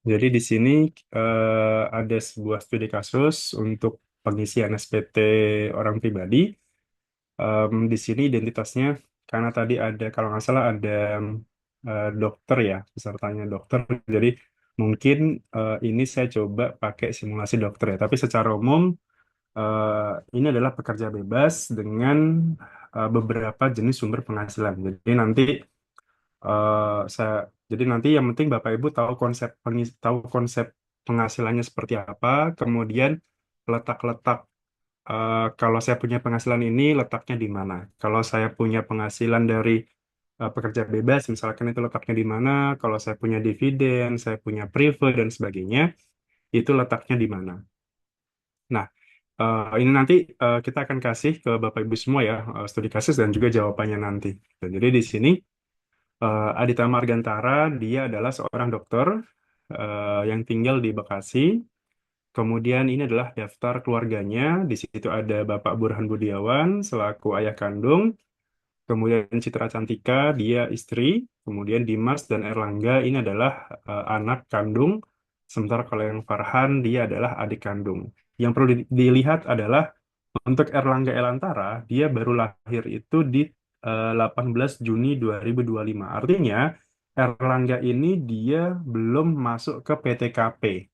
Jadi di sini ada sebuah studi kasus untuk pengisian SPT orang pribadi. Di sini identitasnya karena tadi ada kalau nggak salah ada dokter ya, pesertanya dokter. Jadi mungkin ini saya coba pakai simulasi dokter ya. Tapi secara umum ini adalah pekerja bebas dengan beberapa jenis sumber penghasilan. Saya jadi nanti yang penting Bapak Ibu tahu tahu konsep penghasilannya seperti apa, kemudian letak-letak kalau saya punya penghasilan ini letaknya di mana. Kalau saya punya penghasilan dari pekerja bebas, misalkan itu letaknya di mana. Kalau saya punya dividen, saya punya prive dan sebagainya, itu letaknya di mana. Nah, ini nanti kita akan kasih ke Bapak Ibu semua ya studi kasus dan juga jawabannya nanti. Dan jadi di sini Adita Margantara dia adalah seorang dokter yang tinggal di Bekasi. Kemudian ini adalah daftar keluarganya. Di situ ada Bapak Burhan Budiawan selaku ayah kandung. Kemudian Citra Cantika, dia istri. Kemudian Dimas dan Erlangga ini adalah anak kandung. Sementara kalau yang Farhan, dia adalah adik kandung. Yang perlu dilihat adalah untuk Erlangga Elantara, dia baru lahir itu di 18 Juni 2025. Artinya, Erlangga ini dia belum masuk ke PTKP.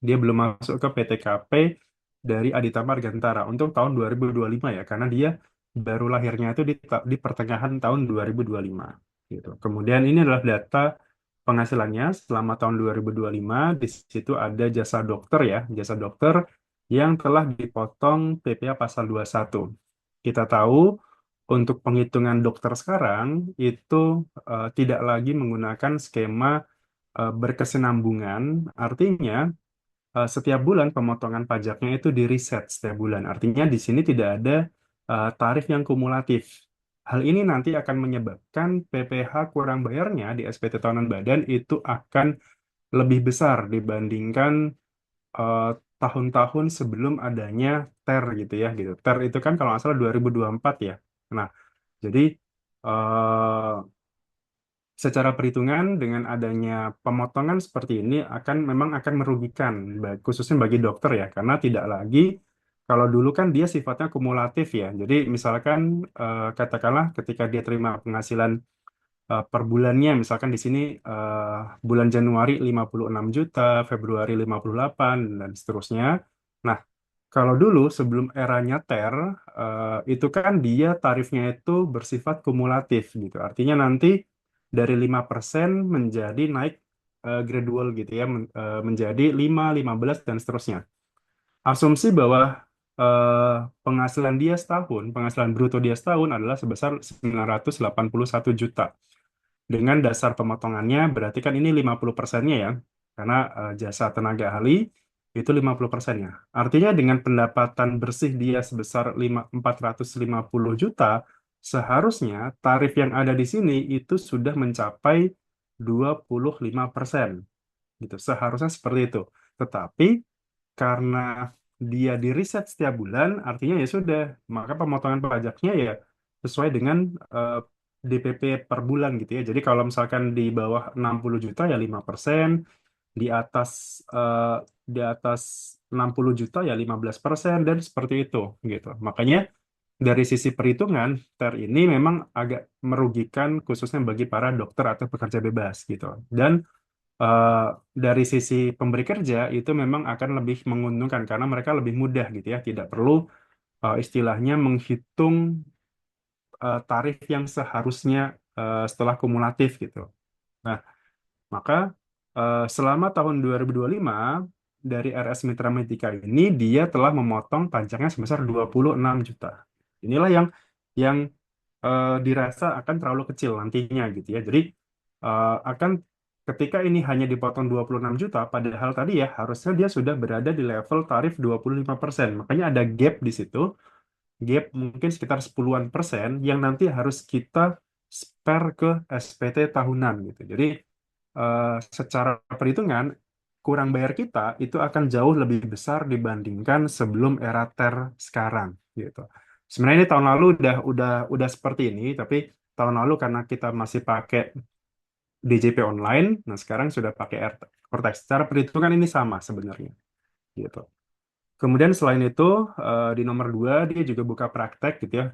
Dia belum masuk ke PTKP dari Adita Margantara untuk tahun 2025 ya, karena dia baru lahirnya itu di pertengahan tahun 2025 gitu. Kemudian ini adalah data penghasilannya selama tahun 2025. Di situ ada jasa dokter ya, jasa dokter yang telah dipotong PPh pasal 21. Kita tahu untuk penghitungan dokter sekarang itu tidak lagi menggunakan skema berkesinambungan, artinya setiap bulan pemotongan pajaknya itu di reset setiap bulan. Artinya di sini tidak ada tarif yang kumulatif. Hal ini nanti akan menyebabkan PPh kurang bayarnya di SPT tahunan badan itu akan lebih besar dibandingkan eh, tahun-tahun sebelum adanya TER gitu ya gitu. TER itu kan kalau nggak salah 2024 ya. Nah, jadi eh, secara perhitungan dengan adanya pemotongan seperti ini memang akan merugikan khususnya bagi dokter ya karena tidak lagi kalau dulu kan dia sifatnya kumulatif ya. Jadi misalkan katakanlah ketika dia terima penghasilan per bulannya misalkan di sini eh, bulan Januari 56 juta, Februari 58 dan seterusnya. Nah, kalau dulu sebelum eranya TER itu kan dia tarifnya itu bersifat kumulatif gitu. Artinya nanti dari 5% menjadi naik gradual gitu ya menjadi 5, 15 dan seterusnya. Asumsi bahwa penghasilan dia setahun, penghasilan bruto dia setahun adalah sebesar 981 juta. Dengan dasar pemotongannya berarti kan ini 50%-nya ya. Karena jasa tenaga ahli itu 50%-nya. Artinya dengan pendapatan bersih dia sebesar 450 juta, seharusnya tarif yang ada di sini itu sudah mencapai 25%. Gitu. Seharusnya seperti itu. Tetapi karena dia di reset setiap bulan, artinya ya sudah, maka pemotongan pajaknya ya sesuai dengan eh, DPP per bulan gitu ya. Jadi kalau misalkan di bawah 60 juta ya 5%, di atas eh, di atas 60 juta ya 15% dan seperti itu gitu. Makanya dari sisi perhitungan, TER ini memang agak merugikan khususnya bagi para dokter atau pekerja bebas gitu. Dan eh, dari sisi pemberi kerja itu memang akan lebih menguntungkan karena mereka lebih mudah gitu ya, tidak perlu istilahnya menghitung tarif yang seharusnya setelah kumulatif gitu. Nah, maka selama tahun 2025 dari RS Mitra Medica ini dia telah memotong pajaknya sebesar 26 juta. Inilah yang dirasa akan terlalu kecil nantinya gitu ya. Jadi akan ketika ini hanya dipotong 26 juta, padahal tadi ya harusnya dia sudah berada di level tarif 25%. Makanya ada gap di situ, gap mungkin sekitar 10-an persen yang nanti harus kita spare ke SPT tahunan gitu. Jadi eh, secara perhitungan kurang bayar kita itu akan jauh lebih besar dibandingkan sebelum era TER sekarang gitu. Sebenarnya ini tahun lalu udah seperti ini, tapi tahun lalu karena kita masih pakai DJP online, nah sekarang sudah pakai Cortex. Cara perhitungan ini sama sebenarnya, gitu. Kemudian selain itu di nomor dua dia juga buka praktek gitu ya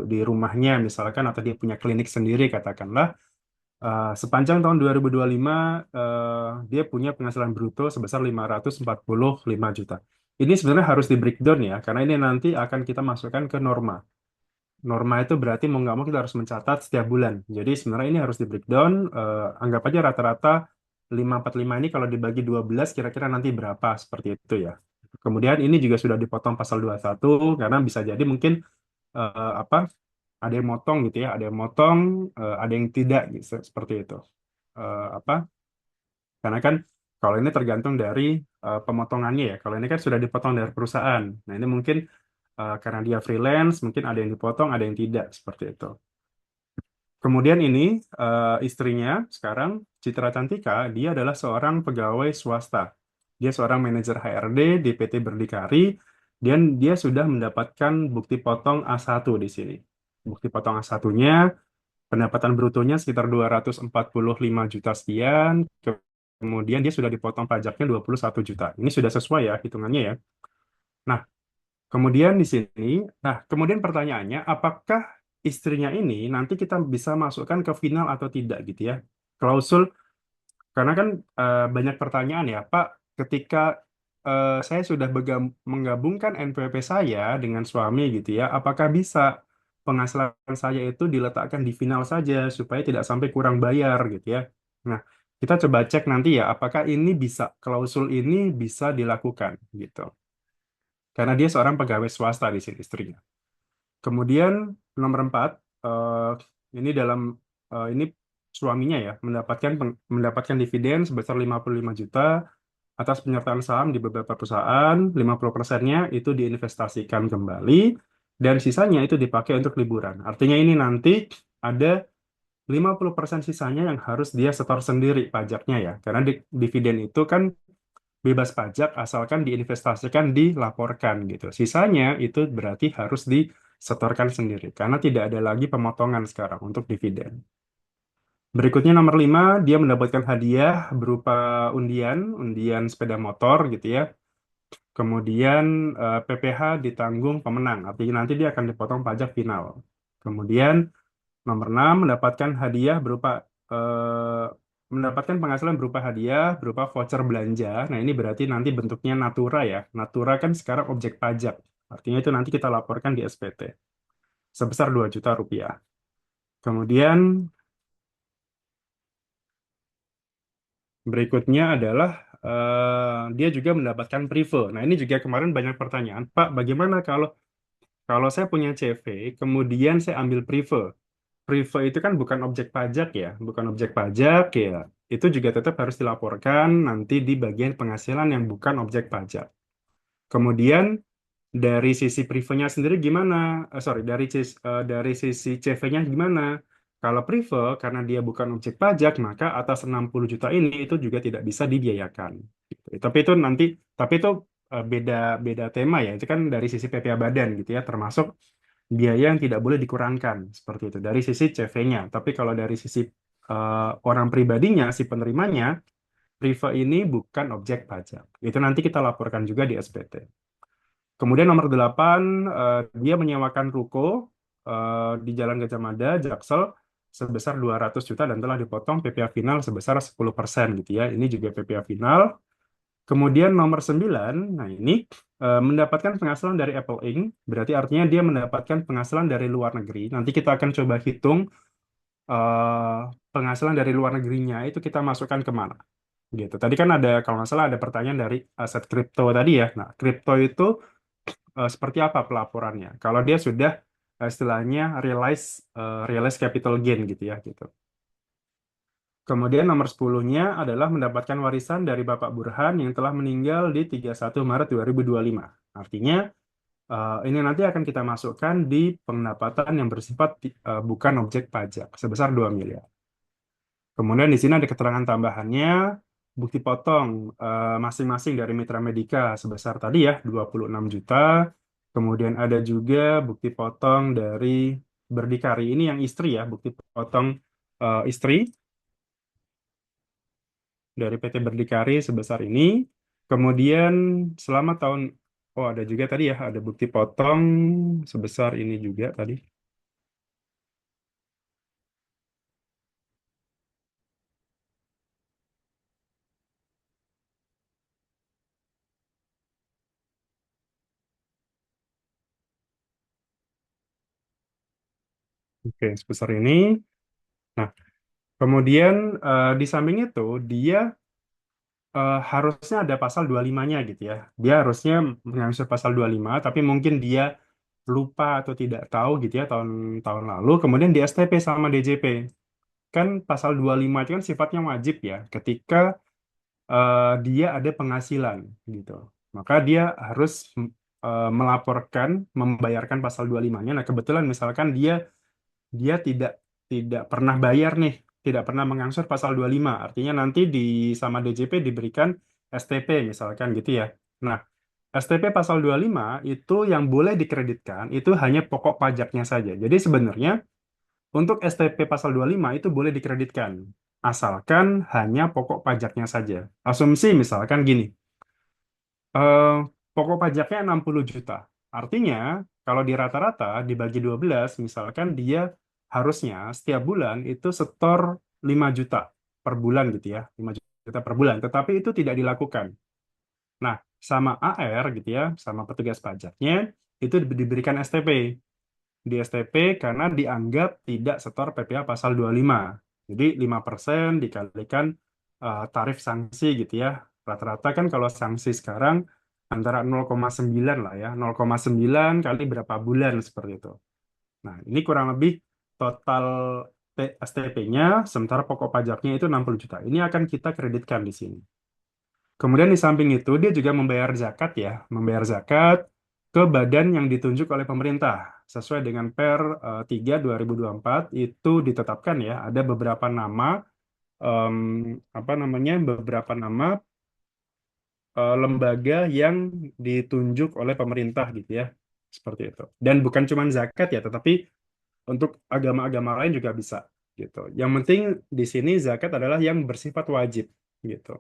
di rumahnya misalkan atau dia punya klinik sendiri katakanlah. Sepanjang tahun 2025 dia punya penghasilan bruto sebesar 545 juta. Ini sebenarnya harus di breakdown ya karena ini nanti akan kita masukkan ke norma. Norma itu berarti mau nggak mau kita harus mencatat setiap bulan. Jadi sebenarnya ini harus di breakdown. Anggap aja rata-rata 545 ini kalau dibagi 12 kira-kira nanti berapa seperti itu ya. Kemudian ini juga sudah dipotong pasal 21 karena bisa jadi mungkin apa ada yang motong gitu ya, ada yang motong, ada yang tidak gitu seperti itu. Apa? Karena kan kalau ini tergantung dari pemotongannya ya. Kalau ini kan sudah dipotong dari perusahaan. Nah, ini mungkin karena dia freelance, mungkin ada yang dipotong, ada yang tidak seperti itu. Kemudian ini istrinya sekarang Citra Cantika, dia adalah seorang pegawai swasta. Dia seorang manajer HRD di PT Berdikari dan dia sudah mendapatkan bukti potong A1 di sini. Bukti potong A1-nya pendapatan brutonya sekitar 245 juta sekian. Kemudian dia sudah dipotong pajaknya 21 juta. Ini sudah sesuai ya hitungannya ya. Nah, kemudian di sini, kemudian pertanyaannya, apakah istrinya ini nanti kita bisa masukkan ke final atau tidak gitu ya? Klausul, karena kan banyak pertanyaan ya, Pak, ketika saya sudah menggabungkan NPWP saya dengan suami gitu ya, apakah bisa penghasilan saya itu diletakkan di final saja supaya tidak sampai kurang bayar gitu ya? Nah, kita coba cek nanti ya, apakah ini bisa, klausul ini bisa dilakukan gitu. Karena dia seorang pegawai swasta di sini istrinya. Kemudian nomor 4, eh, ini dalam ini suaminya ya mendapatkan dividen sebesar 55 juta atas penyertaan saham di beberapa perusahaan, 50%-nya itu diinvestasikan kembali dan sisanya itu dipakai untuk liburan. Artinya ini nanti ada 50% sisanya yang harus dia setor sendiri pajaknya ya. Karena dividen itu kan bebas pajak asalkan diinvestasikan, dilaporkan gitu. Sisanya itu berarti harus disetorkan sendiri karena tidak ada lagi pemotongan sekarang untuk dividen. Berikutnya nomor 5, dia mendapatkan hadiah berupa undian sepeda motor gitu ya. Kemudian PPh ditanggung pemenang, artinya nanti dia akan dipotong pajak final. Kemudian nomor 6 mendapatkan hadiah berupa eh, mendapatkan penghasilan berupa hadiah berupa voucher belanja. Nah, ini berarti nanti bentuknya natura ya. Natura kan sekarang objek pajak. Artinya itu nanti kita laporkan di SPT sebesar 2 juta rupiah. Kemudian berikutnya adalah dia juga mendapatkan prive. Nah, ini juga kemarin banyak pertanyaan, Pak, bagaimana kalau kalau saya punya CV, kemudian saya ambil prive? Prive itu kan bukan objek pajak ya, bukan objek pajak ya. Itu juga tetap harus dilaporkan nanti di bagian penghasilan yang bukan objek pajak. Kemudian dari sisi privenya sendiri gimana? Sorry, dari sisi CV-nya gimana? Kalau prive karena dia bukan objek pajak, maka atas 60 juta ini itu juga tidak bisa dibiayakan. Gitu. Tapi itu beda beda tema ya. Itu kan dari sisi PPh Badan gitu ya, termasuk biaya yang tidak boleh dikurangkan seperti itu dari sisi CV-nya. Tapi kalau dari sisi orang pribadinya, si penerimanya, prive ini bukan objek pajak. Itu nanti kita laporkan juga di SPT. Kemudian nomor 8, dia menyewakan ruko di Jalan Gajah Mada, Jaksel, sebesar 200 juta dan telah dipotong PPh final sebesar 10% gitu ya. Ini juga PPh final. Kemudian nomor 9, nah ini mendapatkan penghasilan dari Apple Inc. Berarti artinya dia mendapatkan penghasilan dari luar negeri. Nanti kita akan coba hitung eh, penghasilan dari luar negerinya itu kita masukkan kemana. Gitu. Tadi kan ada, kalau nggak salah ada pertanyaan dari aset kripto tadi ya. Nah, kripto itu seperti apa pelaporannya? Kalau dia sudah istilahnya realize capital gain gitu ya gitu. Kemudian nomor 10-nya adalah mendapatkan warisan dari Bapak Burhan yang telah meninggal di 31 Maret 2025. Artinya ini nanti akan kita masukkan di pendapatan yang bersifat bukan objek pajak sebesar 2 miliar. Kemudian di sini ada keterangan tambahannya, bukti potong masing-masing dari Mitra Medika sebesar tadi ya 26 juta. Kemudian ada juga bukti potong dari Berdikari. Ini yang istri ya, bukti potong istri dari PT Berdikari sebesar ini. Kemudian selama tahun, oh ada juga tadi ya, ada bukti potong sebesar ini juga tadi. Oke, sebesar ini. Nah, kemudian di samping itu dia harusnya ada pasal 25-nya gitu ya. Dia harusnya mengangsur pasal 25, tapi mungkin dia lupa atau tidak tahu gitu ya tahun-tahun lalu. Kemudian di STP sama DJP. Kan pasal 25 itu kan sifatnya wajib ya. Ketika dia ada penghasilan gitu. Maka dia harus melaporkan, membayarkan pasal 25-nya. Nah, kebetulan misalkan dia dia tidak pernah bayar nih, tidak pernah mengangsur pasal 25. Artinya nanti di sama DJP diberikan STP misalkan gitu ya. Nah, STP pasal 25 itu yang boleh dikreditkan itu hanya pokok pajaknya saja. Jadi sebenarnya untuk STP pasal 25 itu boleh dikreditkan asalkan hanya pokok pajaknya saja. Asumsi misalkan gini, eh, pokok pajaknya 60 juta. Artinya, kalau di rata-rata dibagi 12, misalkan dia harusnya setiap bulan itu setor 5 juta per bulan gitu ya, 5 juta per bulan. Tetapi itu tidak dilakukan. Nah, sama AR gitu ya, sama petugas pajaknya, itu diberikan STP. Di STP karena dianggap tidak setor PPh pasal 25. Jadi 5% dikalikan tarif sanksi gitu ya. Rata-rata kan kalau sanksi sekarang antara 0,9 lah ya. 0,9 kali berapa bulan seperti itu. Nah, ini kurang lebih total STP-nya, sementara pokok pajaknya itu 60 juta. Ini akan kita kreditkan di sini. Kemudian di samping itu dia juga membayar zakat ya, membayar zakat ke badan yang ditunjuk oleh pemerintah. Sesuai dengan Per 3 2024 itu ditetapkan ya, ada beberapa nama em, apa namanya? Beberapa nama lembaga yang ditunjuk oleh pemerintah gitu ya. Seperti itu. Dan bukan cuma zakat ya, tetapi untuk agama-agama lain juga bisa gitu. Yang penting di sini zakat adalah yang bersifat wajib gitu.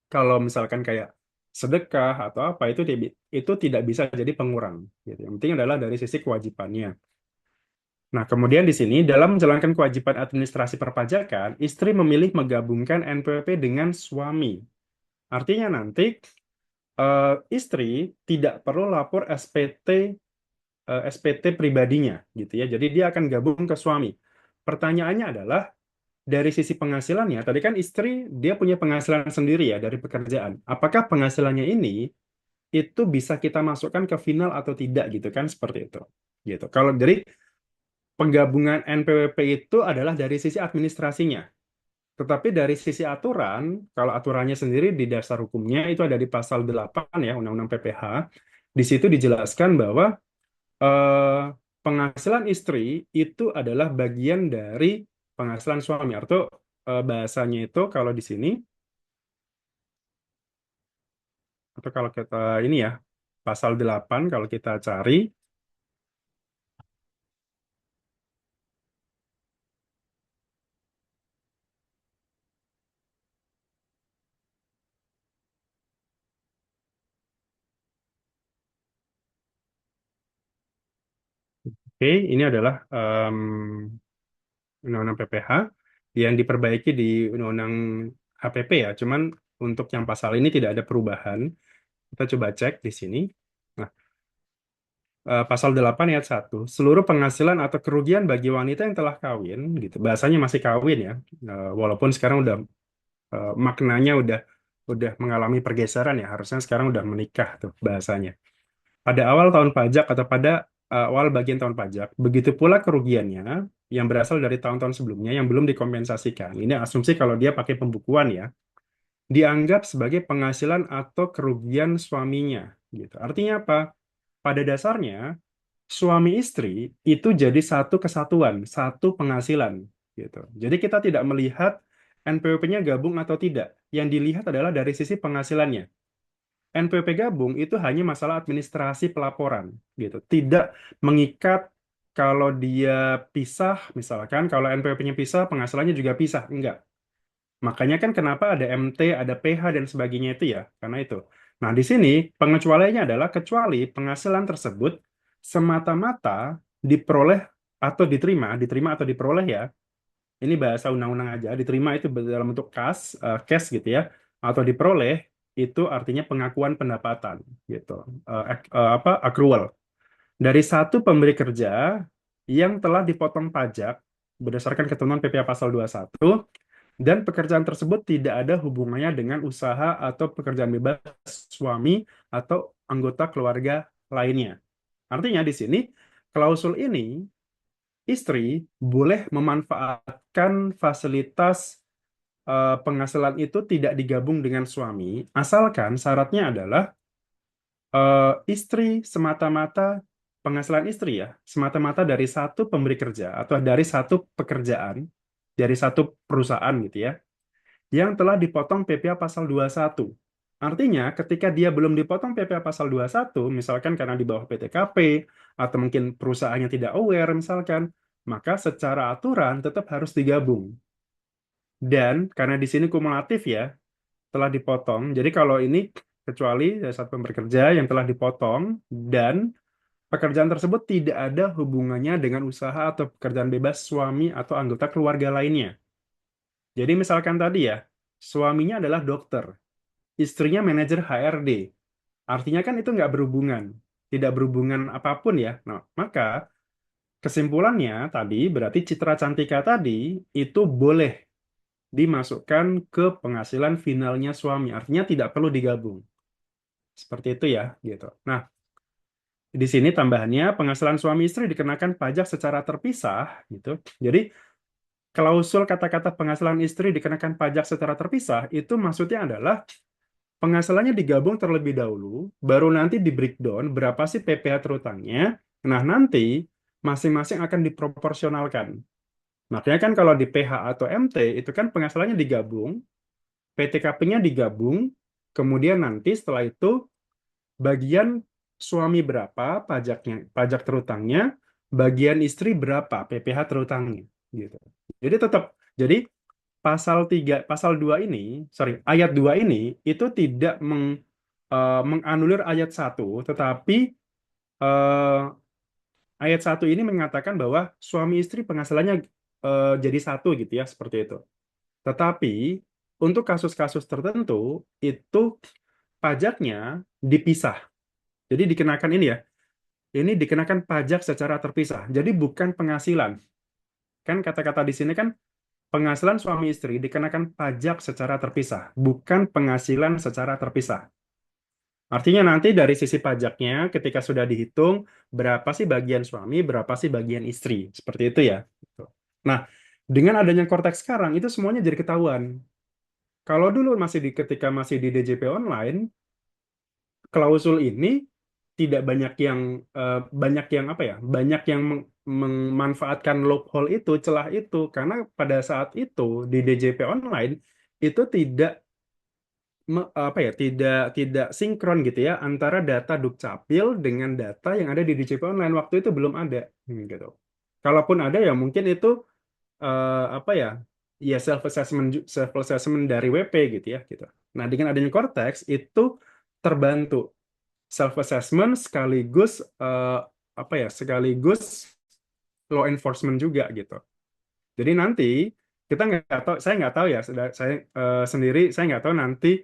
Kalau misalkan kayak sedekah atau apa itu tidak bisa jadi pengurang gitu. Yang penting adalah dari sisi kewajibannya. Nah, kemudian di sini dalam menjalankan kewajiban administrasi perpajakan, istri memilih menggabungkan NPWP dengan suami. Artinya nanti istri tidak perlu lapor SPT pribadinya gitu ya. Jadi dia akan gabung ke suami. Pertanyaannya adalah dari sisi penghasilannya, tadi kan istri dia punya penghasilan sendiri ya dari pekerjaan. Apakah penghasilannya ini itu bisa kita masukkan ke final atau tidak gitu kan seperti itu. Gitu. Kalau dari penggabungan NPWP itu adalah dari sisi administrasinya. Tetapi dari sisi aturan, kalau aturannya sendiri di dasar hukumnya itu ada di pasal 8 ya Undang-Undang PPH. Di situ dijelaskan bahwa eh, penghasilan istri itu adalah bagian dari penghasilan suami. Atau bahasanya itu kalau di sini atau kalau kita ini ya pasal 8 kalau kita cari, oke, ini adalah Undang-Undang PPH yang diperbaiki di Undang-Undang HPP ya. Cuman untuk yang pasal ini tidak ada perubahan. Kita coba cek di sini. Nah, pasal 8 ayat 1, seluruh penghasilan atau kerugian bagi wanita yang telah kawin gitu. Bahasanya masih kawin ya. Walaupun sekarang udah maknanya udah mengalami pergeseran ya. Harusnya sekarang udah menikah tuh bahasanya. Pada awal tahun pajak atau pada awal bagian tahun pajak, begitu pula kerugiannya yang berasal dari tahun-tahun sebelumnya yang belum dikompensasikan. Ini asumsi kalau dia pakai pembukuan ya, dianggap sebagai penghasilan atau kerugian suaminya. Gitu. Artinya apa? Pada dasarnya, suami istri itu jadi satu kesatuan, satu penghasilan. Gitu. Jadi kita tidak melihat NPWP-nya gabung atau tidak. Yang dilihat adalah dari sisi penghasilannya. NPWP gabung itu hanya masalah administrasi pelaporan gitu. Tidak mengikat kalau dia pisah, misalkan kalau NPWP-nya pisah, penghasilannya juga pisah. Enggak. Makanya kan kenapa ada MT, ada PH dan sebagainya itu ya, karena itu. Nah, di sini pengecualiannya adalah kecuali penghasilan tersebut semata-mata diperoleh atau diterima atau diperoleh ya. Ini bahasa undang-undang aja, diterima itu dalam bentuk cash gitu ya, atau diperoleh itu artinya pengakuan pendapatan gitu. Apa accrual dari satu pemberi kerja yang telah dipotong pajak berdasarkan ketentuan PPh pasal 21 dan pekerjaan tersebut tidak ada hubungannya dengan usaha atau pekerjaan bebas suami atau anggota keluarga lainnya. Artinya di sini klausul ini istri boleh memanfaatkan fasilitas penghasilan itu tidak digabung dengan suami, asalkan syaratnya adalah istri semata-mata penghasilan istri ya, semata-mata dari satu pemberi kerja atau dari satu pekerjaan, dari satu perusahaan gitu ya yang telah dipotong PPh pasal 21. Artinya, ketika dia belum dipotong PPh pasal 21, misalkan karena di bawah PTKP, atau mungkin perusahaannya tidak aware, misalkan, maka secara aturan tetap harus digabung. Dan karena di sini kumulatif ya, telah dipotong. Jadi kalau ini, kecuali dari satu pemberi kerja yang telah dipotong, dan pekerjaan tersebut tidak ada hubungannya dengan usaha atau pekerjaan bebas suami atau anggota keluarga lainnya. Jadi misalkan tadi ya, suaminya adalah dokter, istrinya manajer HRD. Artinya kan itu nggak berhubungan, tidak berhubungan apapun ya. Nah, maka kesimpulannya tadi berarti Citra Cantika tadi itu boleh dimasukkan ke penghasilan finalnya suami. Artinya tidak perlu digabung. Seperti itu ya, gitu. Nah, di sini tambahannya penghasilan suami istri dikenakan pajak secara terpisah, gitu. Jadi klausul kata-kata penghasilan istri dikenakan pajak secara terpisah itu maksudnya adalah penghasilannya digabung terlebih dahulu, baru nanti di breakdown berapa sih PPh terutangnya. Nah, nanti masing-masing akan diproporsionalkan. Makanya kan kalau di PH atau MT itu kan penghasilannya digabung, PTKP-nya digabung, kemudian nanti setelah itu bagian suami berapa pajaknya, pajak terutangnya, bagian istri berapa PPh terutangnya gitu. Jadi tetap jadi pasal 2 ini, sorry, ayat 2 ini itu tidak menganulir ayat satu, tetapi eh, ayat satu ini mengatakan bahwa suami istri penghasilannya jadi satu gitu ya, seperti itu. Tetapi untuk kasus-kasus tertentu itu pajaknya dipisah. Jadi dikenakan ini ya, ini dikenakan pajak secara terpisah. Jadi bukan penghasilan. Kan kata-kata di sini kan penghasilan suami istri dikenakan pajak secara terpisah, bukan penghasilan secara terpisah. Artinya nanti dari sisi pajaknya ketika sudah dihitung berapa sih bagian suami, berapa sih bagian istri. Seperti itu ya. Gitu. Nah, dengan adanya Kortex sekarang itu semuanya jadi ketahuan. Kalau dulu ketika masih di DJP online, klausul ini tidak banyak yang apa ya? Banyak yang memanfaatkan loophole itu, celah itu karena pada saat itu di DJP online itu tidak apa ya tidak sinkron gitu ya antara data Dukcapil dengan data yang ada di DJP Online waktu itu belum ada gitu. Kalaupun ada ya mungkin itu apa ya ya self assessment dari WP gitu ya gitu. Nah dengan adanya Cortex itu terbantu self assessment sekaligus apa ya sekaligus law enforcement juga gitu. Jadi nanti kita nggak tahu, saya nggak tahu ya, saya sendiri saya nggak tahu nanti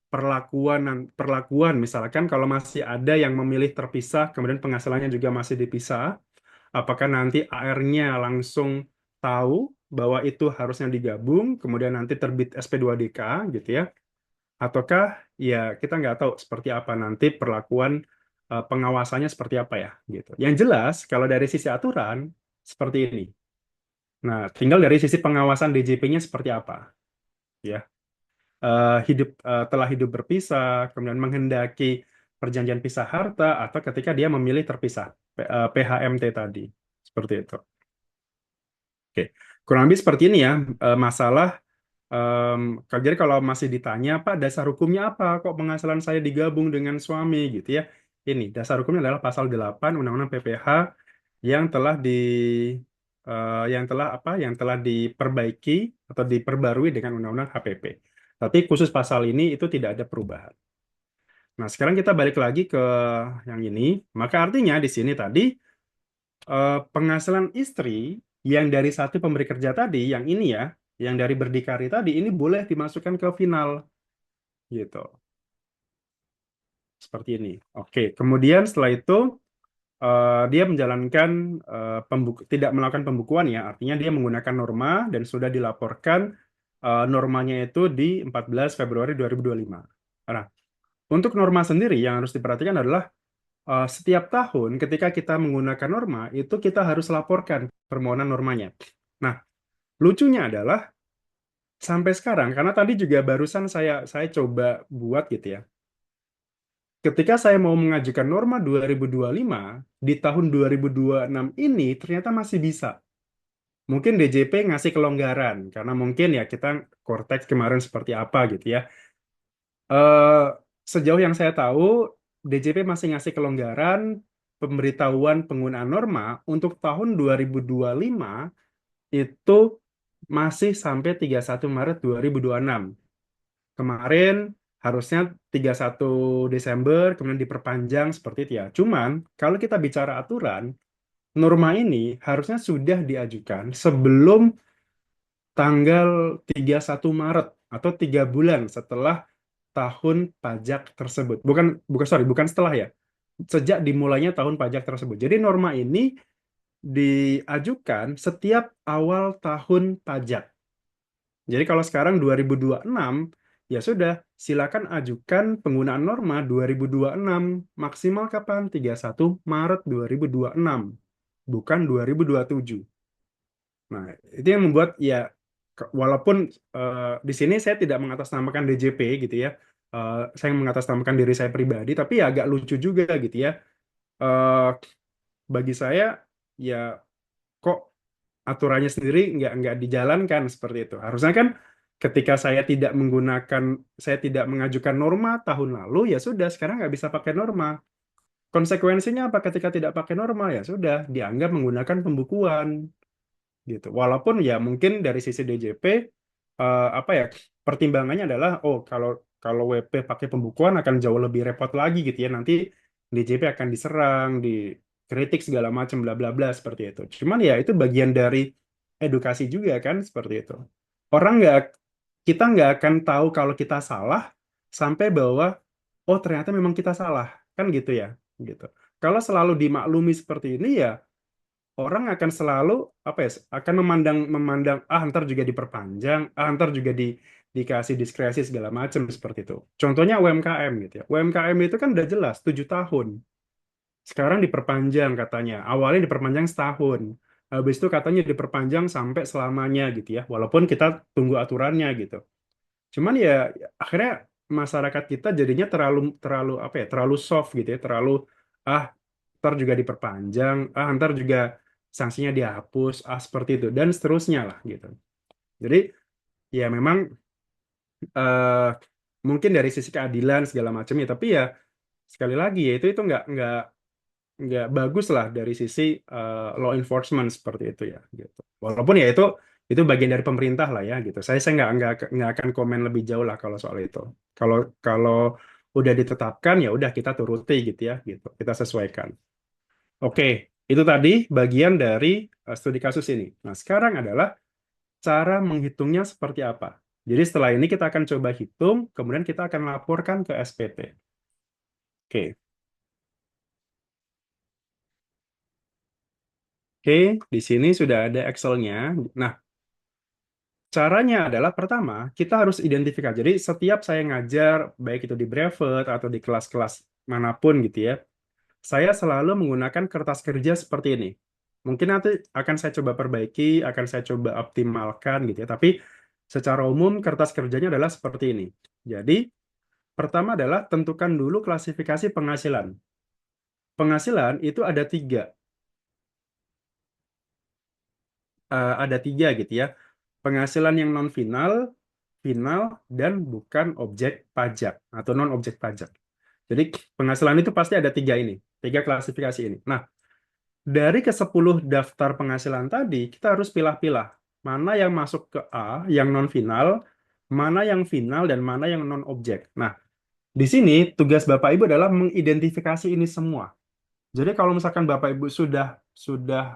perlakuan misalkan kalau masih ada yang memilih terpisah, kemudian penghasilannya juga masih dipisah, apakah nanti AR-nya langsung tahu bahwa itu harusnya digabung, kemudian nanti terbit SP2DK gitu ya, ataukah ya kita nggak tahu seperti apa nanti perlakuan pengawasannya seperti apa ya gitu. Yang jelas kalau dari sisi aturan seperti ini. Nah, tinggal dari sisi pengawasan DJP-nya seperti apa, ya. Telah hidup berpisah, kemudian menghendaki perjanjian pisah harta, atau ketika dia memilih terpisah, PHMT tadi, seperti itu. Oke, kurang lebih seperti ini ya masalah. Jadi kalau masih ditanya, Pak, dasar hukumnya apa? Kok penghasilan saya digabung dengan suami gitu ya? Ini dasar hukumnya adalah pasal 8 Undang-Undang PPH yang telah yang telah apa yang telah diperbaiki atau diperbarui dengan Undang-Undang HPP. Tapi khusus pasal ini itu tidak ada perubahan. Nah, sekarang kita balik lagi ke yang ini. Maka artinya di sini tadi penghasilan istri yang dari satu pemberi kerja tadi, yang ini ya, yang dari berdikari tadi, ini boleh dimasukkan ke final gitu. Seperti ini. Oke, kemudian setelah itu dia menjalankan tidak melakukan pembukuan ya, artinya dia menggunakan norma dan sudah dilaporkan normanya itu di 14 Februari 2025. Nah, untuk norma sendiri yang harus diperhatikan adalah setiap tahun ketika kita menggunakan norma itu kita harus laporkan permohonan normanya. Nah, lucunya adalah sampai sekarang karena tadi juga barusan saya coba buat gitu ya. Ketika saya mau mengajukan norma 2025 di tahun 2026 ini ternyata masih bisa. Mungkin DJP ngasih kelonggaran karena mungkin ya kita Cortex kemarin seperti apa gitu ya. Eh, Sejauh yang saya tahu, DJP masih ngasih kelonggaran pemberitahuan penggunaan norma untuk tahun 2025 itu masih sampai 31 Maret 2026. Kemarin harusnya 31 Desember, kemudian diperpanjang seperti itu ya. Cuman, kalau kita bicara aturan, norma ini harusnya sudah diajukan sebelum tanggal 31 Maret atau 3 bulan setelah tahun pajak tersebut. Bukan, bukan sorry, bukan setelah ya. Sejak dimulainya tahun pajak tersebut. Jadi norma ini diajukan setiap awal tahun pajak. Jadi kalau sekarang 2026, ya sudah, silakan ajukan penggunaan norma 2026. Maksimal kapan? 31 Maret 2026, bukan 2027. Nah, itu yang membuat ya walaupun di sini saya tidak mengatasnamakan DJP gitu ya. Saya mengatasnamakan diri saya pribadi, tapi ya agak lucu juga gitu ya. Eh, Bagi saya ya kok aturannya sendiri nggak dijalankan seperti itu. Harusnya kan ketika saya tidak mengajukan norma tahun lalu, ya sudah sekarang nggak bisa pakai norma. Konsekuensinya apa ketika tidak pakai norma? Ya sudah dianggap menggunakan pembukuan gitu. Walaupun ya mungkin dari sisi DJP apa ya pertimbangannya adalah oh kalau WP pakai pembukuan akan jauh lebih repot lagi gitu ya. Nanti DJP akan diserang, dikritik segala macam bla bla bla seperti itu. Cuman ya itu bagian dari edukasi juga kan seperti itu. Orang nggak kita nggak akan tahu kalau kita salah sampai bahwa oh ternyata memang kita salah kan gitu ya gitu. Kalau selalu dimaklumi seperti ini ya orang akan selalu apa ya akan memandang memandang ntar juga diperpanjang ntar juga dikasih diskresi segala macam seperti itu contohnya UMKM gitu ya UMKM itu kan udah jelas 7 tahun sekarang diperpanjang katanya awalnya diperpanjang setahun habis itu katanya diperpanjang sampai selamanya gitu ya walaupun kita tunggu aturannya gitu cuman ya akhirnya masyarakat kita jadinya terlalu terlalu apa ya terlalu soft gitu ya terlalu ah ntar juga diperpanjang ntar juga sanksinya dihapus seperti itu dan seterusnya lah gitu jadi ya memang eh, mungkin dari sisi keadilan segala macam ya tapi ya sekali lagi ya itu nggak bagus lah dari sisi law enforcement seperti itu ya gitu walaupun ya itu bagian dari pemerintah lah ya gitu saya nggak akan komen lebih jauh lah kalau soal itu kalau kalau udah ditetapkan ya udah kita turuti gitu ya gitu kita sesuaikan. Oke, itu tadi bagian dari studi kasus ini. Nah, sekarang adalah cara menghitungnya seperti apa. Jadi setelah ini kita akan coba hitung, kemudian kita akan laporkan ke SPT. Oke, oke, di sini sudah ada Excel-nya. Nah, caranya adalah pertama, kita harus identifikasi. Jadi setiap saya ngajar, baik itu di Brevet atau di kelas-kelas manapun gitu ya, saya selalu menggunakan kertas kerja seperti ini. Mungkin nanti akan saya coba perbaiki, akan saya coba optimalkan gitu ya. Tapi secara umum kertas kerjanya adalah seperti ini. Jadi pertama adalah tentukan dulu klasifikasi penghasilan. Penghasilan itu ada tiga gitu ya. Penghasilan yang non final, final dan bukan objek pajak atau non objek pajak. Jadi penghasilan itu pasti ada tiga ini, tiga klasifikasi ini. Nah, Dari ke-10 daftar penghasilan tadi, kita harus pilah-pilah. Mana yang masuk ke A, yang non-final, mana yang final, dan mana yang non-objek. Nah, di sini tugas Bapak Ibu adalah mengidentifikasi ini semua. Jadi kalau misalkan Bapak Ibu sudah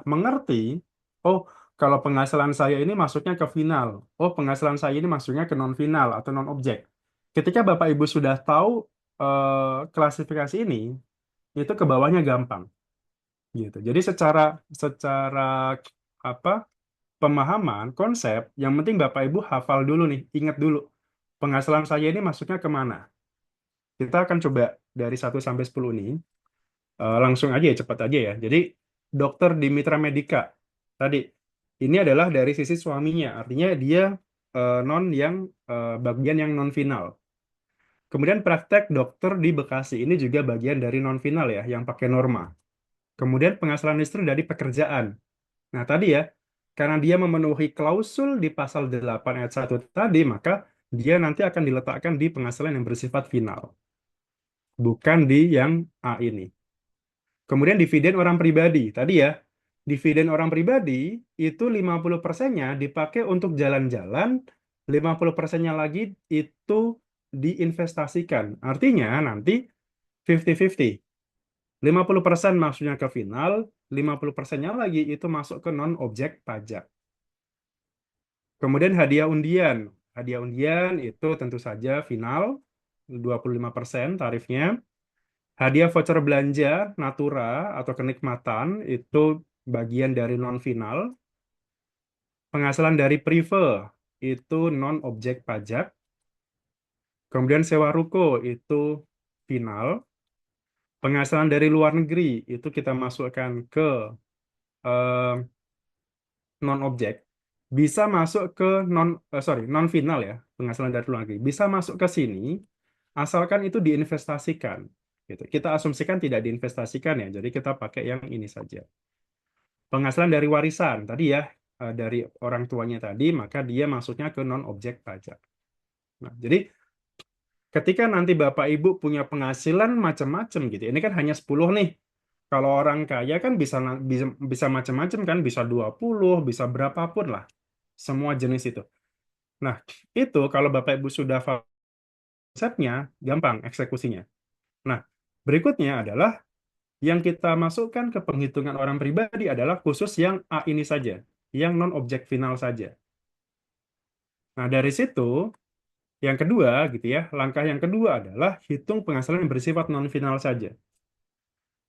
mengerti, oh kalau penghasilan saya ini masuknya ke final, oh penghasilan saya ini masuknya ke non-final atau non-objek. Ketika Bapak Ibu sudah tahu klasifikasi ini, itu ke bawahnya gampang gitu. Jadi secara secara apa pemahaman konsep, yang penting Bapak Ibu hafal dulu nih, ingat dulu penghasilan saya ini masuknya kemana. Kita akan coba dari 1 sampai 10 ini. Langsung aja ya, cepat aja ya. Jadi, dokter di Mitra Medica tadi ini adalah dari sisi suaminya, artinya dia non yang bagian yang non final. Kemudian praktek dokter di Bekasi ini juga bagian dari non final ya, yang pakai norma. Kemudian penghasilan istri dari pekerjaan. Nah, tadi ya, karena dia memenuhi klausul di pasal 8 ayat 1 tadi, maka dia nanti akan diletakkan di penghasilan yang bersifat final, bukan di yang A ini. Kemudian dividen orang pribadi. Tadi ya, dividen orang pribadi itu 50%-nya dipakai untuk jalan-jalan, 50%-nya lagi itu diinvestasikan. Artinya nanti 50-50. 50% maksudnya ke final, 50%-nya lagi itu masuk ke non-objek pajak. Kemudian hadiah undian. Hadiah undian itu tentu saja final, 25% tarifnya. Hadiah voucher belanja Natura atau kenikmatan itu bagian dari non-final. Penghasilan dari prive itu non-objek pajak. Kemudian sewa ruko itu final. Penghasilan dari luar negeri itu kita masukkan ke eh, non-objek. Bisa masuk ke non-final ya, penghasilan dari luar negeri. Bisa masuk ke sini asalkan itu diinvestasikan. Gitu. Kita asumsikan tidak diinvestasikan ya, jadi kita pakai yang ini saja. Penghasilan dari warisan tadi ya, dari orang tuanya tadi, maka dia masuknya ke non-objek pajak. Nah, jadi ketika nanti Bapak Ibu punya penghasilan macam-macam gitu, ini kan hanya 10 nih. Kalau orang kaya kan bisa bisa, bisa macam-macam kan, bisa 20, bisa berapapun lah. Semua jenis itu. Nah, itu kalau Bapak Ibu sudah paham konsepnya, gampang eksekusinya. Nah, berikutnya adalah yang kita masukkan ke penghitungan orang pribadi adalah khusus yang A ini saja, yang non-objek final saja. Nah, dari situ, yang kedua gitu ya, langkah yang kedua adalah hitung penghasilan yang bersifat non-final saja.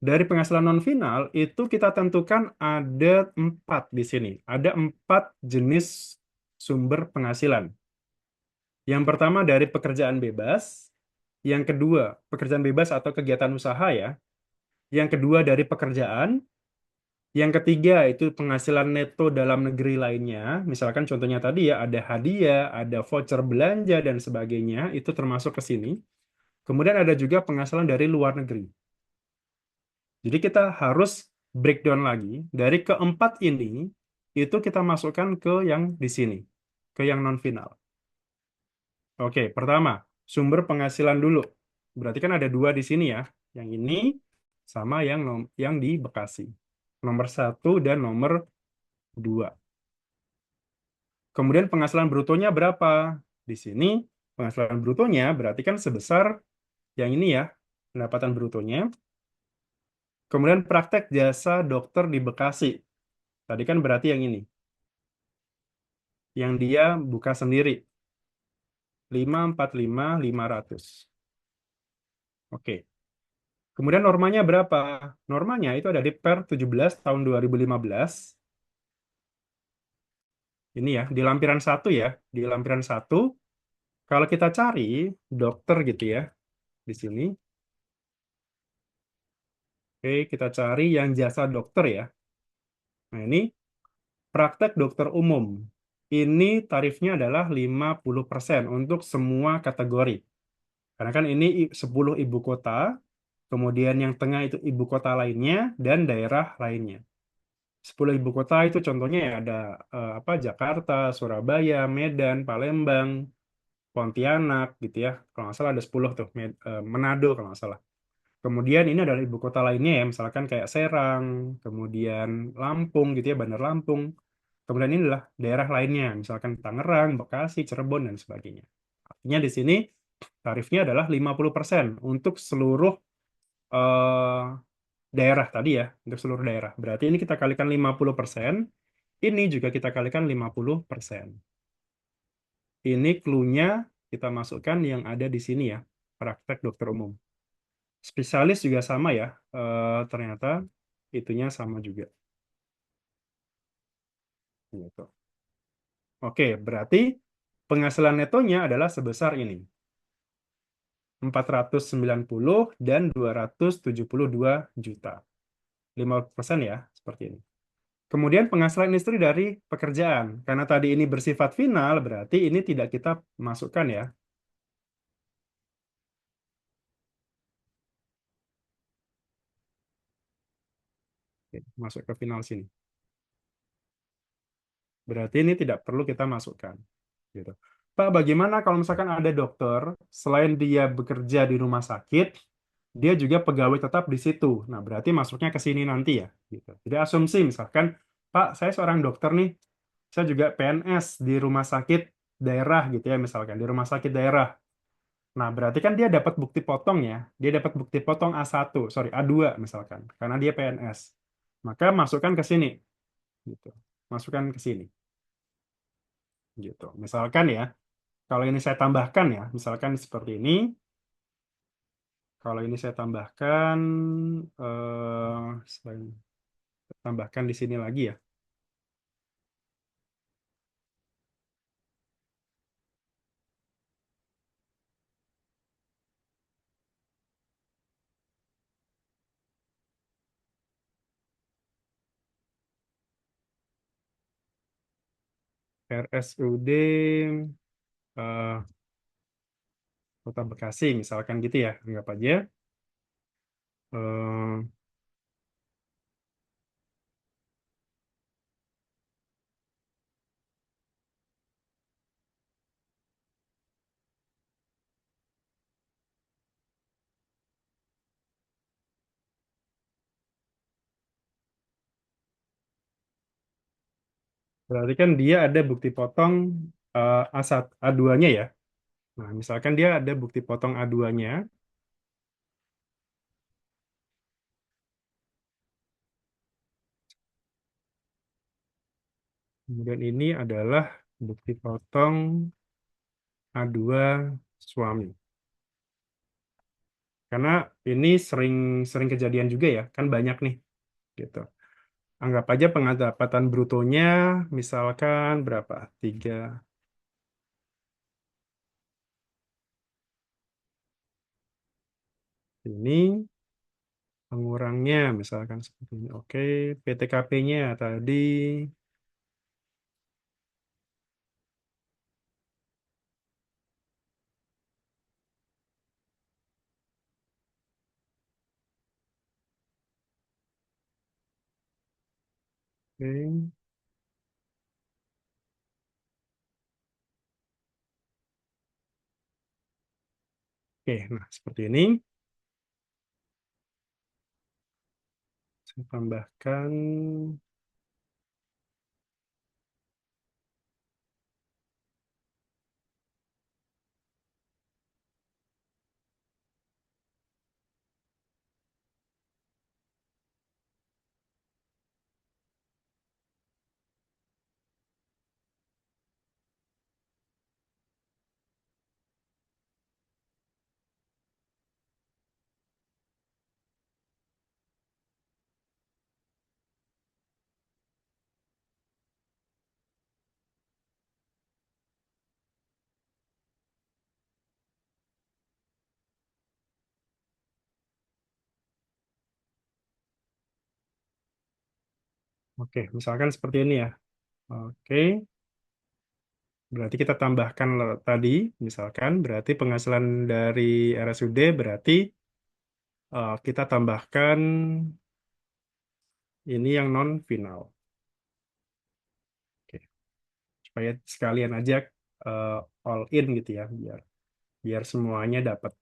Dari penghasilan non-final itu kita tentukan ada 4 di sini. Ada 4 jenis sumber penghasilan. Yang pertama dari pekerjaan bebas, yang kedua pekerjaan bebas atau kegiatan usaha ya, yang kedua dari pekerjaan, yang ketiga itu penghasilan neto dalam negeri lainnya. Misalkan contohnya tadi ya ada hadiah, ada voucher belanja dan sebagainya, itu termasuk ke sini. Kemudian ada juga penghasilan dari luar negeri. Jadi kita harus breakdown lagi dari keempat ini itu kita masukkan ke yang di sini, ke yang non final. Oke, pertama sumber penghasilan dulu. Berarti kan ada 2 di sini ya, yang ini sama yang di Bekasi. Nomor 1 dan nomor 2. Kemudian penghasilan brutonya berapa? Di sini penghasilan brutonya berarti kan sebesar yang ini ya, pendapatan brutonya. Kemudian praktek jasa dokter di Bekasi. Tadi kan berarti yang ini, yang dia buka sendiri, 545.500. Oke. Kemudian normanya berapa? Normanya itu ada di Per 17 tahun 2015. Ini ya, di lampiran 1 ya. Di lampiran 1, kalau kita cari dokter gitu ya, di sini. Oke, kita cari yang jasa dokter ya. Nah, ini praktek dokter umum. Ini tarifnya adalah 50% untuk semua kategori. Karena kan ini 10 ibu kota, kemudian yang tengah itu ibu kota lainnya, dan daerah lainnya. 10 ibu kota itu contohnya ya ada apa Jakarta, Surabaya, Medan, Palembang, Pontianak gitu ya. Kalau nggak salah ada 10 tuh, Manado kalau nggak salah. Kemudian ini adalah ibu kota lainnya ya, misalkan kayak Serang, kemudian Lampung gitu ya, Bandar Lampung. Kemudian ini adalah daerah lainnya, misalkan Tangerang, Bekasi, Cirebon, dan sebagainya. Artinya di sini tarifnya adalah 50% untuk seluruh eh, daerah tadi ya, untuk seluruh daerah. Berarti ini kita kalikan 50%, ini juga kita kalikan 50%. Ini clue-nya kita masukkan yang ada di sini ya, praktek dokter umum. Spesialis juga sama ya, ternyata itunya sama juga. Gitu. Oke, berarti penghasilan netonya adalah sebesar ini, 490 dan 272 juta. 50% ya, seperti ini. Kemudian penghasilan istri dari pekerjaan. Karena tadi ini bersifat final, berarti ini tidak kita masukkan ya. Oke, masuk ke final sini. Berarti ini tidak perlu kita masukkan. Gitu. Pak, bagaimana kalau misalkan ada dokter, selain dia bekerja di rumah sakit, dia juga pegawai tetap di situ. Nah, berarti masuknya ke sini nanti ya. Gitu. Jadi asumsi misalkan, Pak, saya seorang dokter nih, saya juga PNS di rumah sakit daerah gitu ya, misalkan di rumah sakit daerah. Nah, berarti kan dia dapat bukti potong ya. Dia dapat bukti potong A1, sorry, A2 misalkan, karena dia PNS. Maka masukkan ke sini, gitu. Masukkan ke sini, gitu. Misalkan ya, kalau ini saya tambahkan ya, misalkan seperti ini. Kalau ini saya tambahkan, tambahkan di sini lagi ya. RSUD eh, Kota Bekasi, misalkan gitu ya, anggap aja. Eh, Berarti kan dia ada bukti potong A1, A2-nya ya. Nah, misalkan dia ada bukti potong A2-nya, kemudian ini adalah bukti potong A2 suami. Karena ini sering sering kejadian juga ya, kan banyak nih gitu. Anggap aja pendapatan brutonya misalkan berapa? 3 ini pengurangnya misalkan seperti ini. Oke, PTKP-nya tadi oke. Oke, nah seperti ini saya tambahkan. Oke, misalkan seperti ini ya. Oke, berarti kita tambahkan tadi, misalkan berarti penghasilan dari RSUD berarti kita tambahkan ini yang non final. Oke, supaya sekalian aja eh, all in gitu ya, biar biar semuanya dapat.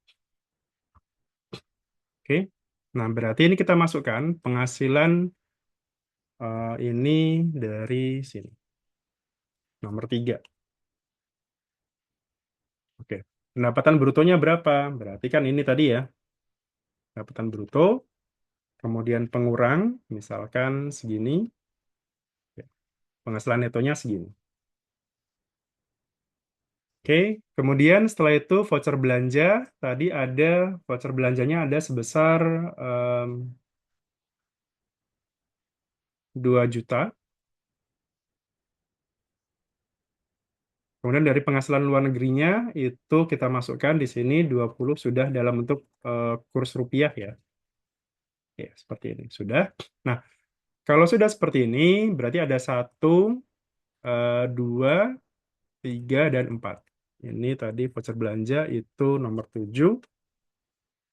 Oke. Nah, berarti ini kita masukkan penghasilan ini dari sini. Nomor 3. Oke. Pendapatan brutonya berapa? Berarti kan ini tadi ya, pendapatan bruto, kemudian pengurang, misalkan segini, ya, penghasilan netonya segini. Oke, kemudian setelah itu voucher belanja, tadi ada voucher belanjanya ada sebesar em, 2 juta. Kemudian dari penghasilan luar negerinya itu kita masukkan di sini 20 sudah dalam bentuk kurs rupiah ya. Ya, seperti ini. Sudah. Nah, kalau sudah seperti ini, berarti ada 1, 2, 3, dan 4. Ini tadi voucher belanja itu nomor 7.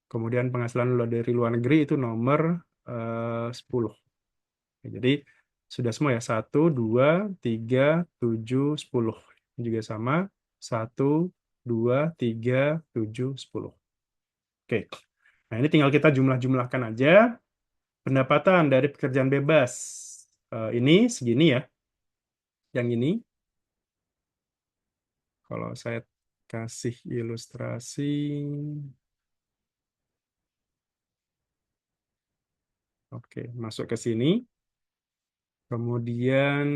Kemudian penghasilan dari luar negeri itu nomor 10. Ya, jadi sudah semua ya. 1, 2, 3, 7, 10. Ini juga sama. 1, 2, 3, 7, 10. Oke. Nah, ini tinggal kita jumlah-jumlahkan aja. Pendapatan dari pekerjaan bebas. Ini segini ya. Yang ini. Kalau saya kasih ilustrasi. Oke, masuk ke sini. Kemudian